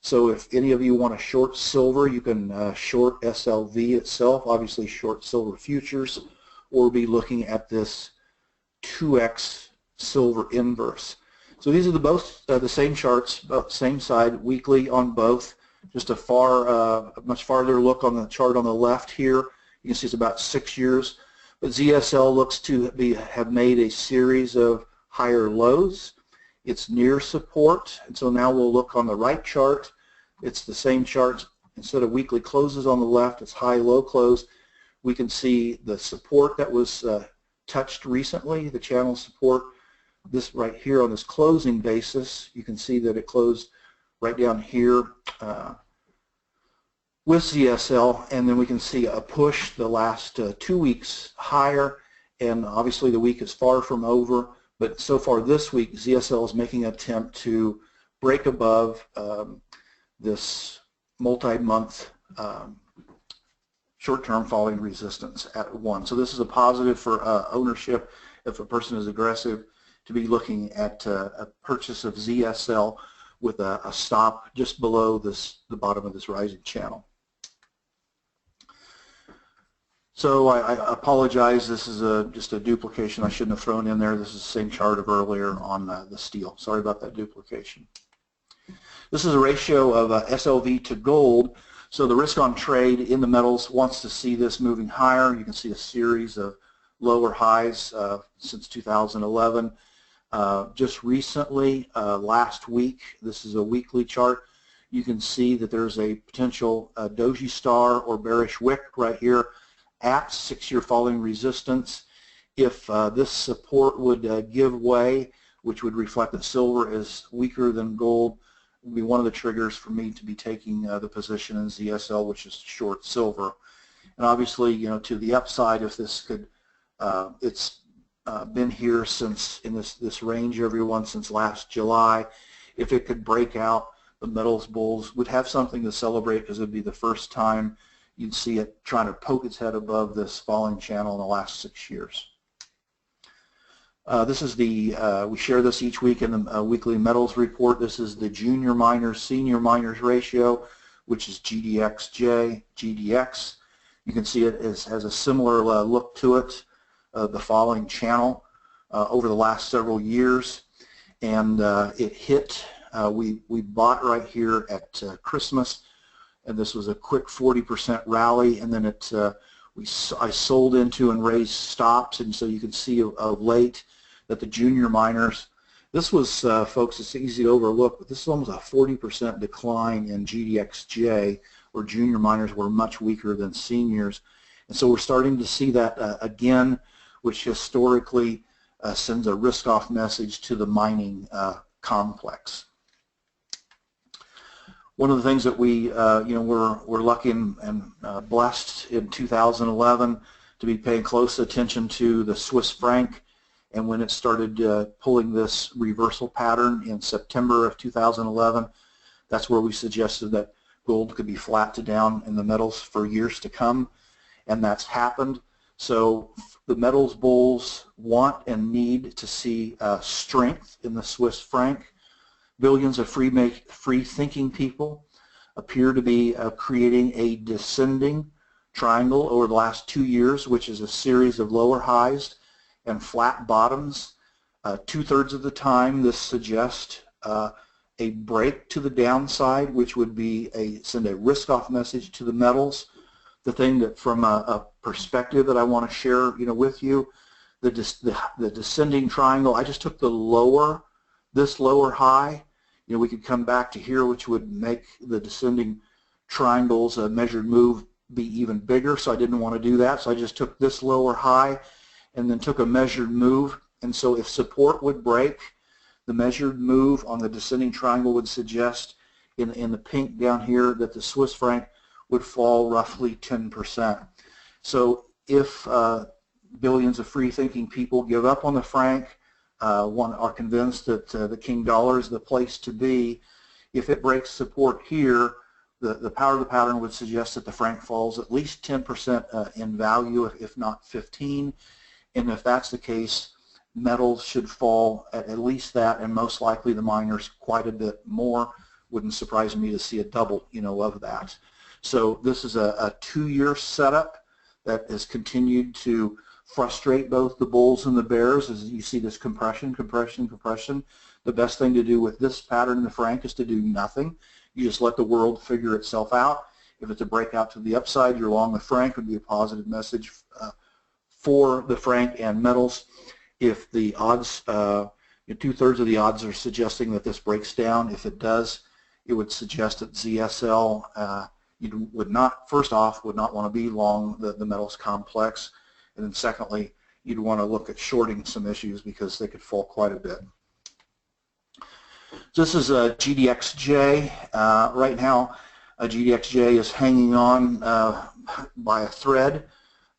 So if any of you want to short silver, you can short SLV itself, obviously short silver futures, or be looking at this 2x silver inverse. So these are both the same charts, both same side, weekly on both. Just a much farther look on the chart on the left here. You can see it's about 6 years. But ZSL looks to have made a series of higher lows. It's near support, and so now we'll look on the right chart. It's the same chart. Instead of weekly closes on the left, it's high-low close. We can see the support that was touched recently, the channel support. This right here on this closing basis, you can see that it closed right down here with ZSL, and then we can see a push the last 2 weeks higher, and obviously the week is far from over, but so far this week ZSL is making an attempt to break above this multi-month short-term falling resistance at 1. So this is a positive for ownership if a person is aggressive, to be looking at a purchase of ZSL with a stop just below the bottom of this rising channel. So I apologize, this is just a duplication I shouldn't have thrown in there. This is the same chart of earlier on the steel. Sorry about that duplication. This is a ratio of SLV to gold. So the risk on trade in the metals wants to see this moving higher. You can see a series of lower highs since 2011. Just recently, last week, this is a weekly chart, you can see that there's a potential doji star or bearish wick right here at 6-year falling resistance. If this support would give way, which would reflect that silver is weaker than gold, would be one of the triggers for me to be taking the position in ZSL, which is short silver. And obviously, you know, to the upside, if this could, it's been here since in this range, everyone, since last July. If it could break out, the metals bulls would have something to celebrate, because it would be the first time you'd see it trying to poke its head above this falling channel in the last 6 years. This is the, we share this each week in the weekly metals report. This is the junior miners, senior miners ratio, which is GDXJ, GDX. You can see it has a similar look to it, the falling channel over the last several years. And it hit, we bought right here at Christmas, and this was a quick 40% rally, and then I sold into and raised stops, and so you can see of late that the junior miners, this was, folks, it's easy to overlook, but this is almost a 40% decline in GDXJ, where junior miners were much weaker than seniors. And so we're starting to see that again, which historically sends a risk-off message to the mining complex. One of the things that we, we're lucky and blessed in 2011 to be paying close attention to the Swiss franc, and when it started pulling this reversal pattern in September of 2011, that's where we suggested that gold could be flat to down in the metals for years to come, and that's happened. So the metals bulls want and need to see strength in the Swiss franc. Billions of free-thinking people appear to be creating a descending triangle over the last 2 years, which is a series of lower highs and flat bottoms. 2/3 of the time, this suggests a break to the downside, which would be send a risk-off message to the metals. The thing that, from a perspective that I want to share, with you, the descending triangle, I just took this lower high. We could come back to here, which would make the descending triangles a measured move be even bigger, so I didn't want to do that. So I just took this lower high and then took a measured move. And so if support would break, The measured move on the descending triangle would suggest in the pink down here that the Swiss franc would fall roughly 10%. So if billions of free-thinking people give up on the franc, are convinced that the King dollar is the place to be, if it breaks support here, the power of the pattern would suggest that the franc falls at least 10% in value, if not 15%. And if that's the case, metals should fall at least that, and most likely the miners quite a bit more. Wouldn't surprise me to see a double, of that. So this is a 2-year setup that has continued to frustrate both the bulls and the bears as you see this compression, compression, compression. The best thing to do with this pattern in the franc is to do nothing. You just let the world figure itself out. If it's a breakout to the upside, you're long the franc, would be a positive message for the franc and metals. If the odds, 2/3 of the odds are suggesting that this breaks down. If it does, it would suggest that ZSL, you would not, first off, would not want to be long the metals complex. And then secondly, you'd want to look at shorting some issues because they could fall quite a bit. This is a GDXJ. Right now, a GDXJ is hanging on by a thread,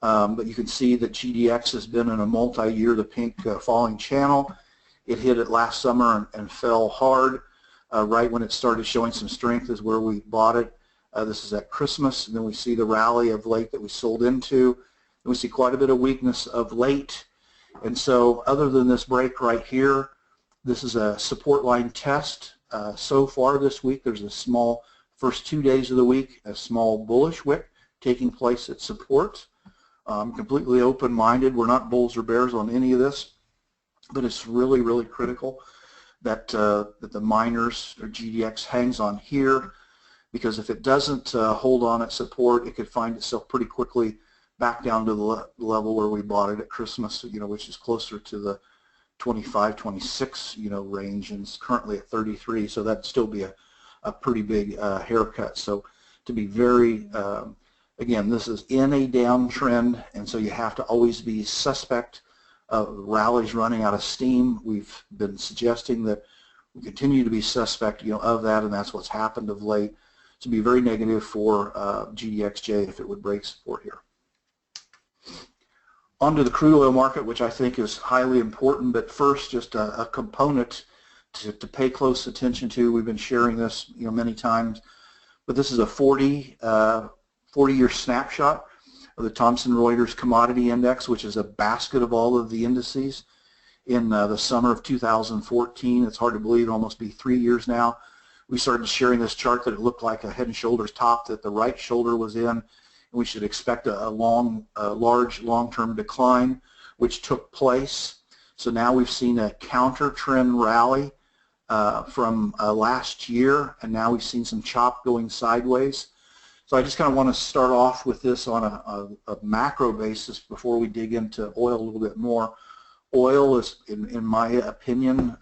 but you can see that GDX has been in a multi-year, the pink falling channel. It hit it last summer and fell hard. Right when it started showing some strength is where we bought it. This is at Christmas, and then we see the rally of late that we sold into. And we see quite a bit of weakness of late. And so other than this break right here, this is a support line test. So far this week, there's a small, first 2 days of the week, a small bullish wick taking place at support. Completely open-minded. We're not bulls or bears on any of this, but it's really, really critical that, that the miners or GDX hangs on here, because if it doesn't hold on at support, it could find itself pretty quickly back down to the level where we bought it at Christmas, which is closer to the 25, 26, range, and it's currently at 33. So that'd still be a pretty big haircut. So to be very, again, this is in a downtrend, and so you have to always be suspect of rallies running out of steam. We've been suggesting that we continue to be suspect, of that, and that's what's happened of late. To be very negative for GDXJ if it would break support here. Onto the crude oil market, which I think is highly important, but first just a component to pay close attention to. We've been sharing this many times, but this is a 40-year snapshot of the Thomson Reuters Commodity Index, which is a basket of all of the indices in the summer of 2014. It's hard to believe, almost be 3 years now. We started sharing this chart that it looked like a head and shoulders top that the right shoulder was in. We should expect a large long-term decline, which took place. So now we've seen a counter-trend rally from last year, and now we've seen some chop going sideways. So I just kind of want to start off with this on a macro basis before we dig into oil a little bit more. Oil is, in my opinion,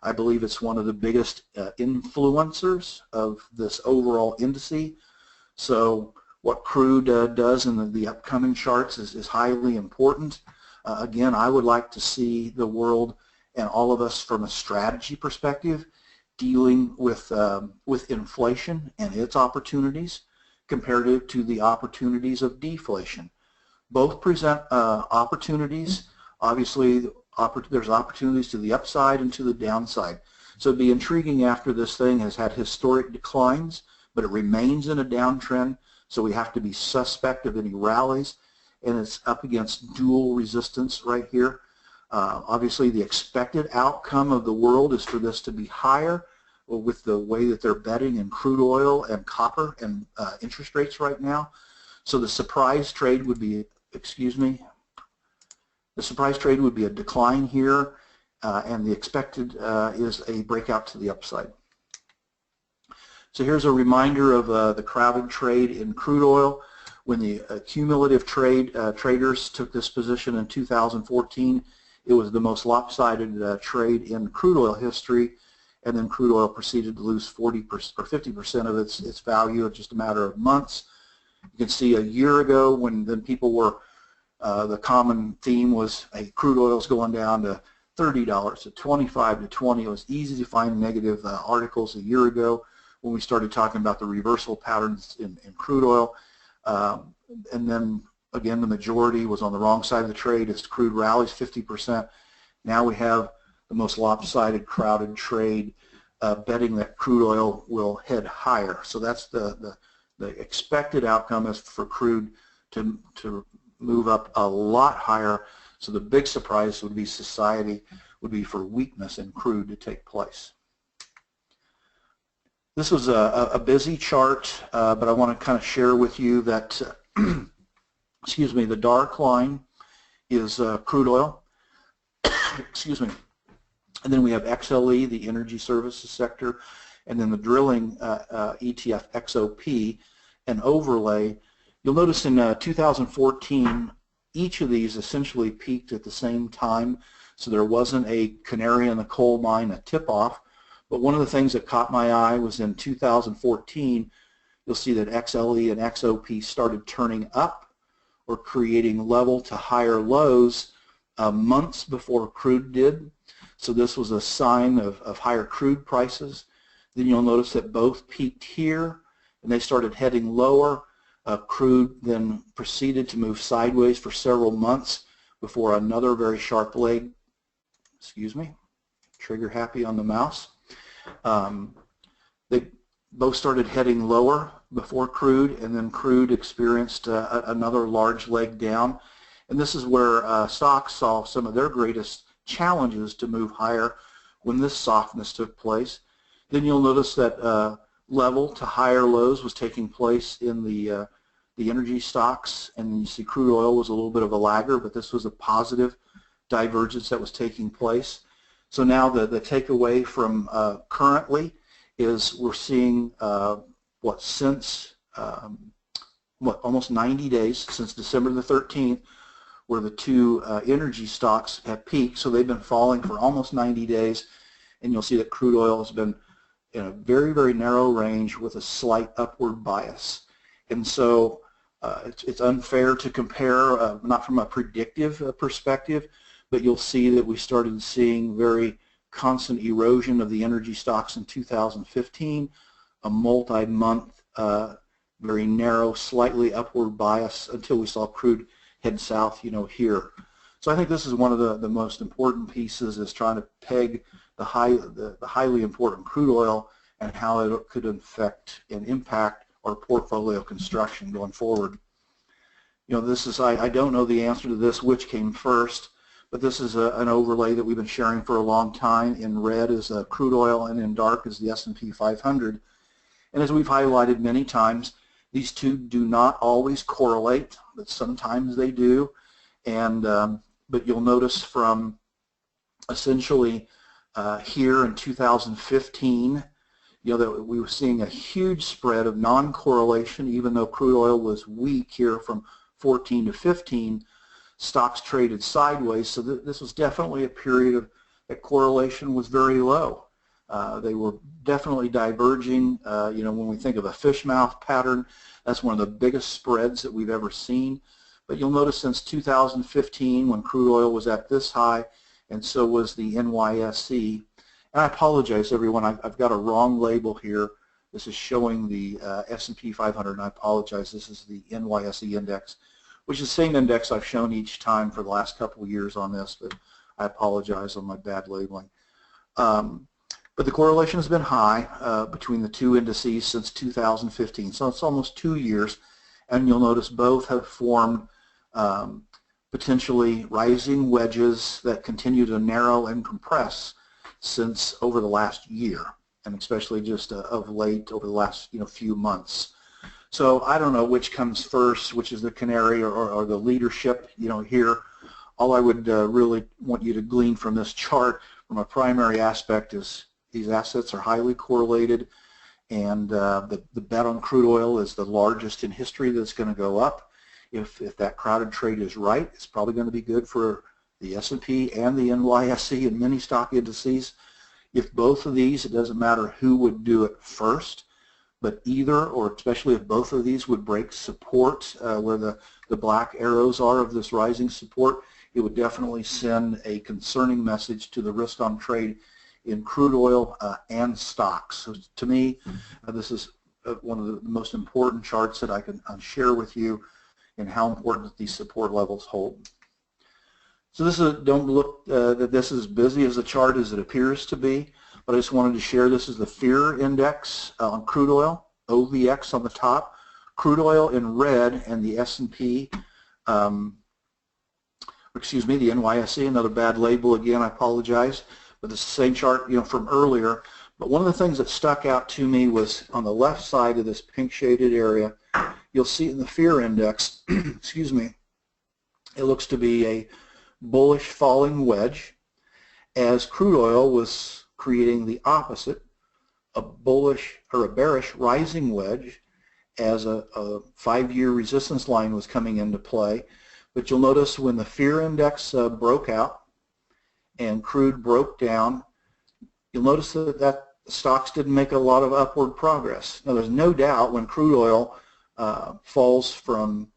I believe it's one of the biggest influencers of this overall indice. So what crude does in the upcoming charts is highly important. Again, I would like to see the world and all of us from a strategy perspective dealing with inflation and its opportunities compared to the opportunities of deflation. Both present opportunities. Obviously, there's opportunities to the upside and to the downside. So it'd be intriguing after this thing has had historic declines, but it remains in a downtrend. So we have to be suspect of any rallies, and it's up against dual resistance right here. Obviously, the expected outcome of the world is for this to be higher with the way that they're betting in crude oil and copper and interest rates right now. So the surprise trade would be, the surprise trade would be a decline here, and the expected is a breakout to the upside. So here's a reminder of the crowded trade in crude oil. When the cumulative traders took this position in 2014, it was the most lopsided trade in crude oil history, and then crude oil proceeded to lose 40% or 50% of its value in just a matter of months. You can see a year ago when then people were, the common theme was, hey, crude oil's going down to $30 to 25 to 20. It was easy to find negative articles a year ago when we started talking about the reversal patterns in crude oil. And then again, the majority was on the wrong side of the trade as crude rallies 50%. Now we have the most lopsided, crowded trade betting that crude oil will head higher. So that's the expected outcome is for crude to move up a lot higher. So the big surprise would be for weakness in crude to take place. This was a busy chart, but I want to kind of share with you that, excuse me, the dark line is crude oil, excuse me, and then we have XLE, the energy services sector, and then the drilling ETF XOP, and overlay. You'll notice in 2014, each of these essentially peaked at the same time, so there wasn't a canary in the coal mine, a tip-off. But one of the things that caught my eye was in 2014, you'll see that XLE and XOP started turning up or creating level to higher lows months before crude did. So this was a sign of higher crude prices. Then you'll notice that both peaked here and they started heading lower. Crude then proceeded to move sideways for several months before another very sharp leg, excuse me, trigger happy on the mouse. They both started heading lower before crude, and then crude experienced another large leg down. And this is where stocks saw some of their greatest challenges to move higher when this softness took place. Then you'll notice that level to higher lows was taking place in the energy stocks, and you see crude oil was a little bit of a lagger, but this was a positive divergence that was taking place. So now the takeaway from currently is we're seeing since almost 90 days, since December the 13th, where the two energy stocks have peaked. So they've been falling for almost 90 days, and you'll see that crude oil has been in a very, very narrow range with a slight upward bias. And so it's unfair to compare, not from a predictive perspective, but you'll see that we started seeing very constant erosion of the energy stocks in 2015, a multi-month, very narrow, slightly upward bias until we saw crude head south, here. So I think this is one of the most important pieces, is trying to peg the highly important crude oil and how it could affect and impact our portfolio construction going forward. This is, I don't know the answer to this, which came first, but this is an overlay that we've been sharing for a long time. In red is crude oil, and in dark is the S&P 500. And as we've highlighted many times, these two do not always correlate, but sometimes they do. And but you'll notice from essentially here in 2015, that we were seeing a huge spread of non-correlation, even though crude oil was weak here from 14 to 15. Stocks traded sideways, so this was definitely a period that correlation was very low. They were definitely diverging. When we think of a fish mouth pattern, that's one of the biggest spreads that we've ever seen. But you'll notice since 2015, when crude oil was at this high, and so was the NYSE. And I apologize, everyone. I've got a wrong label here. This is showing the S&P 500, and I apologize. This is the NYSE index, which is the same index I've shown each time for the last couple of years on this, but I apologize on my bad labeling. But the correlation has been high between the two indices since 2015, so it's almost 2 years, and you'll notice both have formed potentially rising wedges that continue to narrow and compress since over the last year, and especially just of late over the last few months. So I don't know which comes first, which is the canary or the leadership, here. All I would really want you to glean from this chart from a primary aspect is these assets are highly correlated, and the bet on crude oil is the largest in history that's going to go up. If that crowded trade is right, it's probably going to be good for the S&P and the NYSE and many stock indices. If both of these, it doesn't matter who would do it first, but either, or especially if both of these would break support where the black arrows are of this rising support, it would definitely send a concerning message to the risk on trade in crude oil and stocks. So to me, this is one of the most important charts that I can share with you, and how important these support levels hold. So this is, don't look that this is as busy as a chart as it appears to be, but I just wanted to share this is the fear index on crude oil, OVX on the top, crude oil in red, and the S&P, excuse me, the NYSE, another bad label again, I apologize, but it's the same chart, you know, from earlier. But one of the things that stuck out to me was on the left side of this pink shaded area, you'll see in the fear index, excuse me, it looks to be a bullish falling wedge, as crude oil was creating the opposite, a bullish or a bearish rising wedge, as a 5-year resistance line was coming into play. But you'll notice when the fear index broke out and crude broke down, you'll notice that stocks didn't make a lot of upward progress. Now, there's no doubt when crude oil falls from,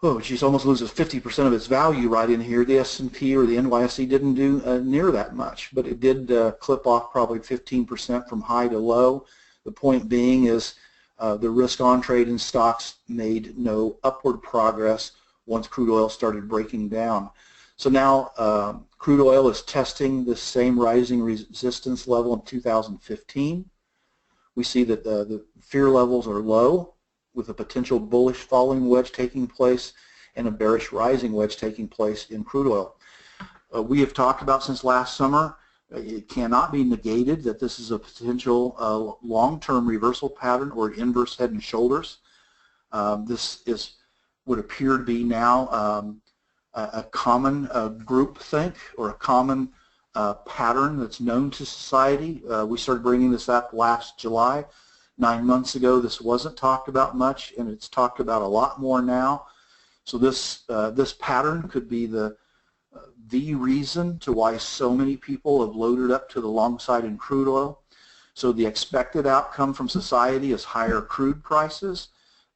oh geez, almost loses 50% of its value right in here, the S&P or the NYSE didn't do near that much, but it did clip off probably 15% from high to low. The point being is the risk on trade in stocks made no upward progress once crude oil started breaking down. So now crude oil is testing the same rising resistance level in 2015. We see that the fear levels are low, with a potential bullish falling wedge taking place and a bearish rising wedge taking place in crude oil. We have talked about since last summer, it cannot be negated that this is a potential long-term reversal pattern or inverse head and shoulders. This would appear to be now a common groupthink or a common pattern that's known to society. We started bringing this up last July. 9 months ago, this wasn't talked about much, and it's talked about a lot more now. So this pattern could be the reason to why so many people have loaded up to the long side in crude oil. So the expected outcome from society is higher crude prices.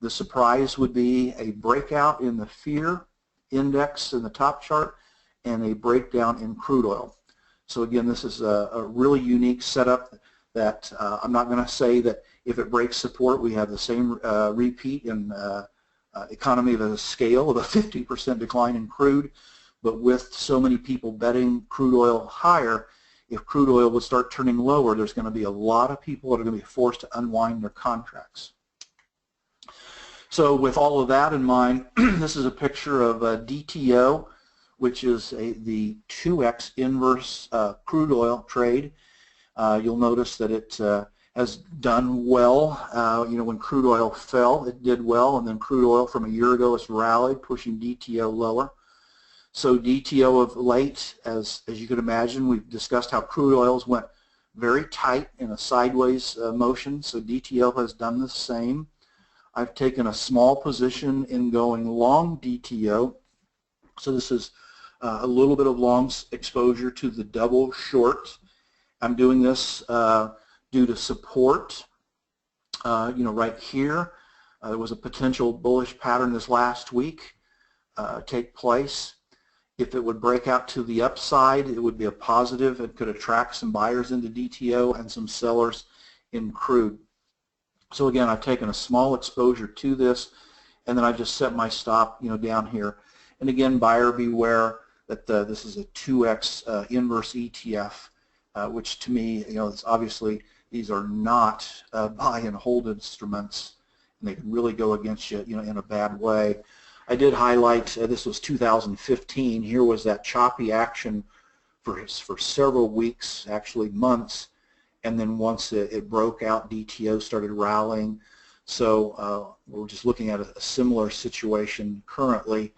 The surprise would be a breakout in the fear index in the top chart and a breakdown in crude oil. So again, this is a really unique setup that I'm not going to say that if it breaks support we have the same repeat in economy of a scale of a 50% decline in crude, but with so many people betting crude oil higher, if crude oil would start turning lower, there's going to be a lot of people that are going to be forced to unwind their contracts. So with all of that in mind, this is a picture of DTO, which is the 2x inverse crude oil trade. You'll notice that it has done well. You know, when crude oil fell, it did well, and then crude oil from a year ago has rallied, pushing DTO lower. So DTO of late, as you can imagine, we've discussed how crude oils went very tight in a sideways motion, so DTO has done the same. I've taken a small position in going long DTO, so this is a little bit of long exposure to the double short. I'm doing this due to support, you know, right here. There was a potential bullish pattern this last week take place. If it would break out to the upside, it would be a positive. It could attract some buyers into DTO and some sellers in crude. So again, I've taken a small exposure to this, and then I just set my stop, you know, down here. And again, buyer beware that this is a 2x inverse ETF, which to me, you know, it's obviously these are not buy and hold instruments, and they can really go against you, you know, in a bad way. I did highlight this was 2015. Here was that choppy action for several weeks, actually months, and then once it broke out, DTO started rallying. So we're just looking at a similar situation currently.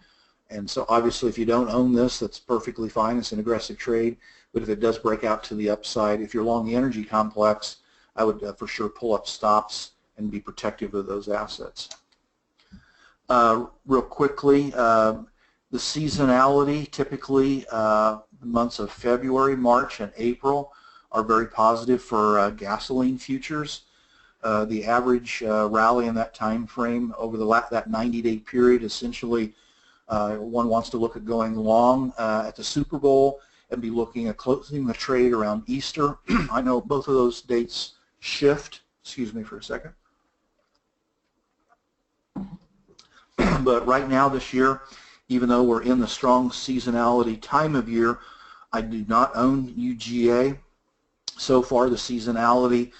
And so obviously if you don't own this, that's perfectly fine. It's an aggressive trade. But if it does break out to the upside, if you're long the energy complex, I would for sure pull up stops and be protective of those assets. Real quickly, the seasonality, typically the months of February, March, and April are very positive for gasoline futures. The average rally in that time frame over that 90-day period essentially One wants to look at going long at the Super Bowl and be looking at closing the trade around Easter. I know both of those dates shift. Excuse me for a second. But right now this year, even though we're in the strong seasonality time of year, I do not own UGA. So far, the seasonality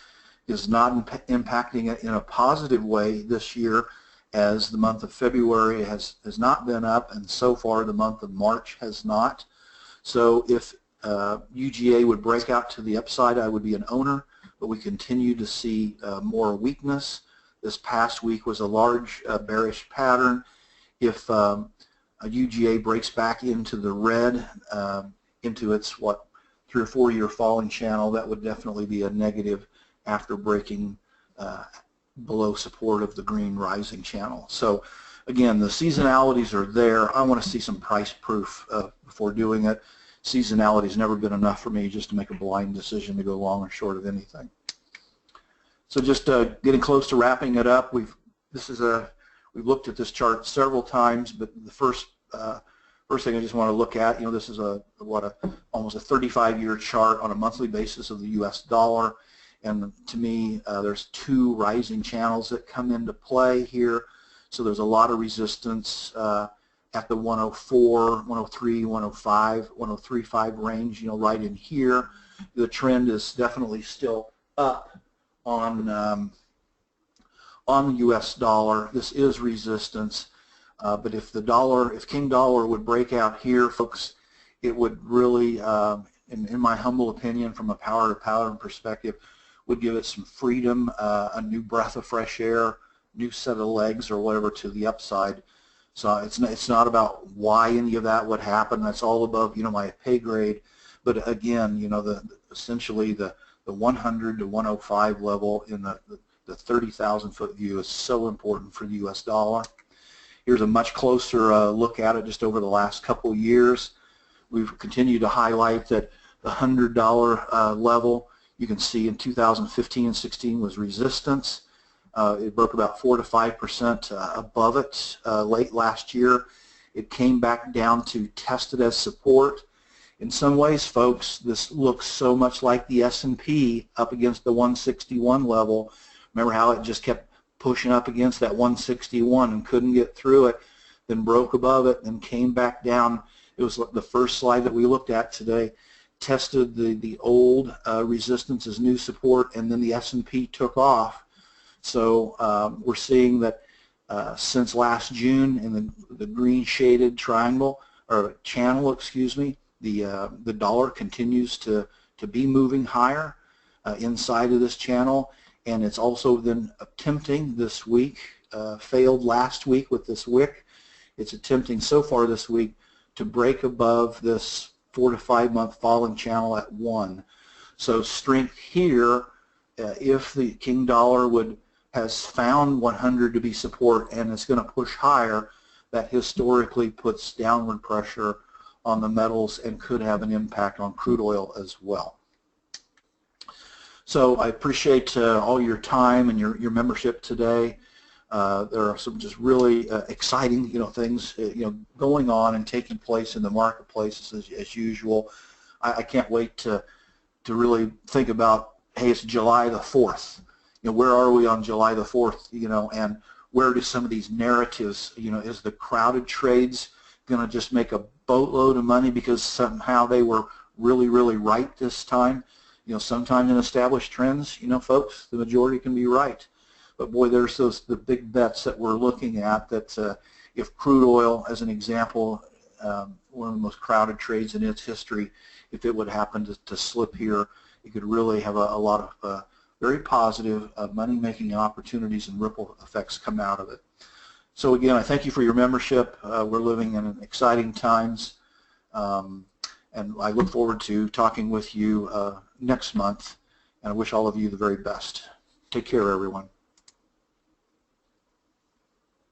is not impacting it in a positive way this year, as the month of February has not been up, and so far the month of March has not. So if UGA would break out to the upside, I would be an owner, but we continue to see more weakness. This past week was a large bearish pattern. If a UGA breaks back into the red, into its 3 or 4 year falling channel, that would definitely be a negative after breaking below support of the green rising channel. So again, the seasonalities are there. I want to see some price proof before doing it. Seasonality has never been enough for me just to make a blind decision to go long or short of anything. So just getting close to wrapping it up. We've looked at this chart several times, but the first thing I just want to look at, this is almost a 35-year chart on a monthly basis of the U.S. dollar, and to me, there's 2 rising channels that come into play here. So there's a lot of resistance at the 104, 103, 105, 103.5 range, right in here. The trend is definitely still up on the U.S. dollar. This is resistance, but if King Dollar would break out here, folks, it would really, in my humble opinion, from a power to pattern perspective, would give it some freedom, a new breath of fresh air, new set of legs or whatever to the upside. So it's not about why any of that would happen. That's all above my pay grade. But again, essentially the 100 to 105 level in the 30,000 foot view is so important for the U.S. dollar. Here's a much closer look at it just over the last couple years. We've continued to highlight that the $100 level, you can see in 2015 and 16 was resistance. It broke about 4 to 5% above it late last year. It came back down to tested as support. In some ways, folks, this looks so much like the S&P up against the 161 level. Remember how it just kept pushing up against that 161 and couldn't get through it, then broke above it, and came back down. It was the first slide that we looked at today. Tested the old resistance as new support, and then the S&P took off. So we're seeing that since last June in the green shaded triangle or channel, excuse me, the dollar continues to be moving higher inside of this channel, and it's also then attempting this week, failed last week with this wick. It's attempting so far this week to break above this 4 to 5 month falling channel at 1. So strength here, if the King Dollar has found 100 to be support and it's going to push higher, that historically puts downward pressure on the metals and could have an impact on crude oil as well. So I appreciate all your time and your membership today. There are some just really exciting things going on and taking place in the marketplace as usual. I can't wait to really think about, hey, it's July the 4th. Where are we on July the 4th? And where do some of these narratives? Is the crowded trades going to just make a boatload of money because somehow they were really, really right this time? Sometimes in established trends, folks, the majority can be right. But boy, there's the big bets that we're looking at that if crude oil, as an example, one of the most crowded trades in its history, if it would happen to slip here, it could really have a lot of very positive money-making opportunities and ripple effects come out of it. So again, I thank you for your membership. We're living in exciting times, and I look forward to talking with you next month, and I wish all of you the very best. Take care, everyone.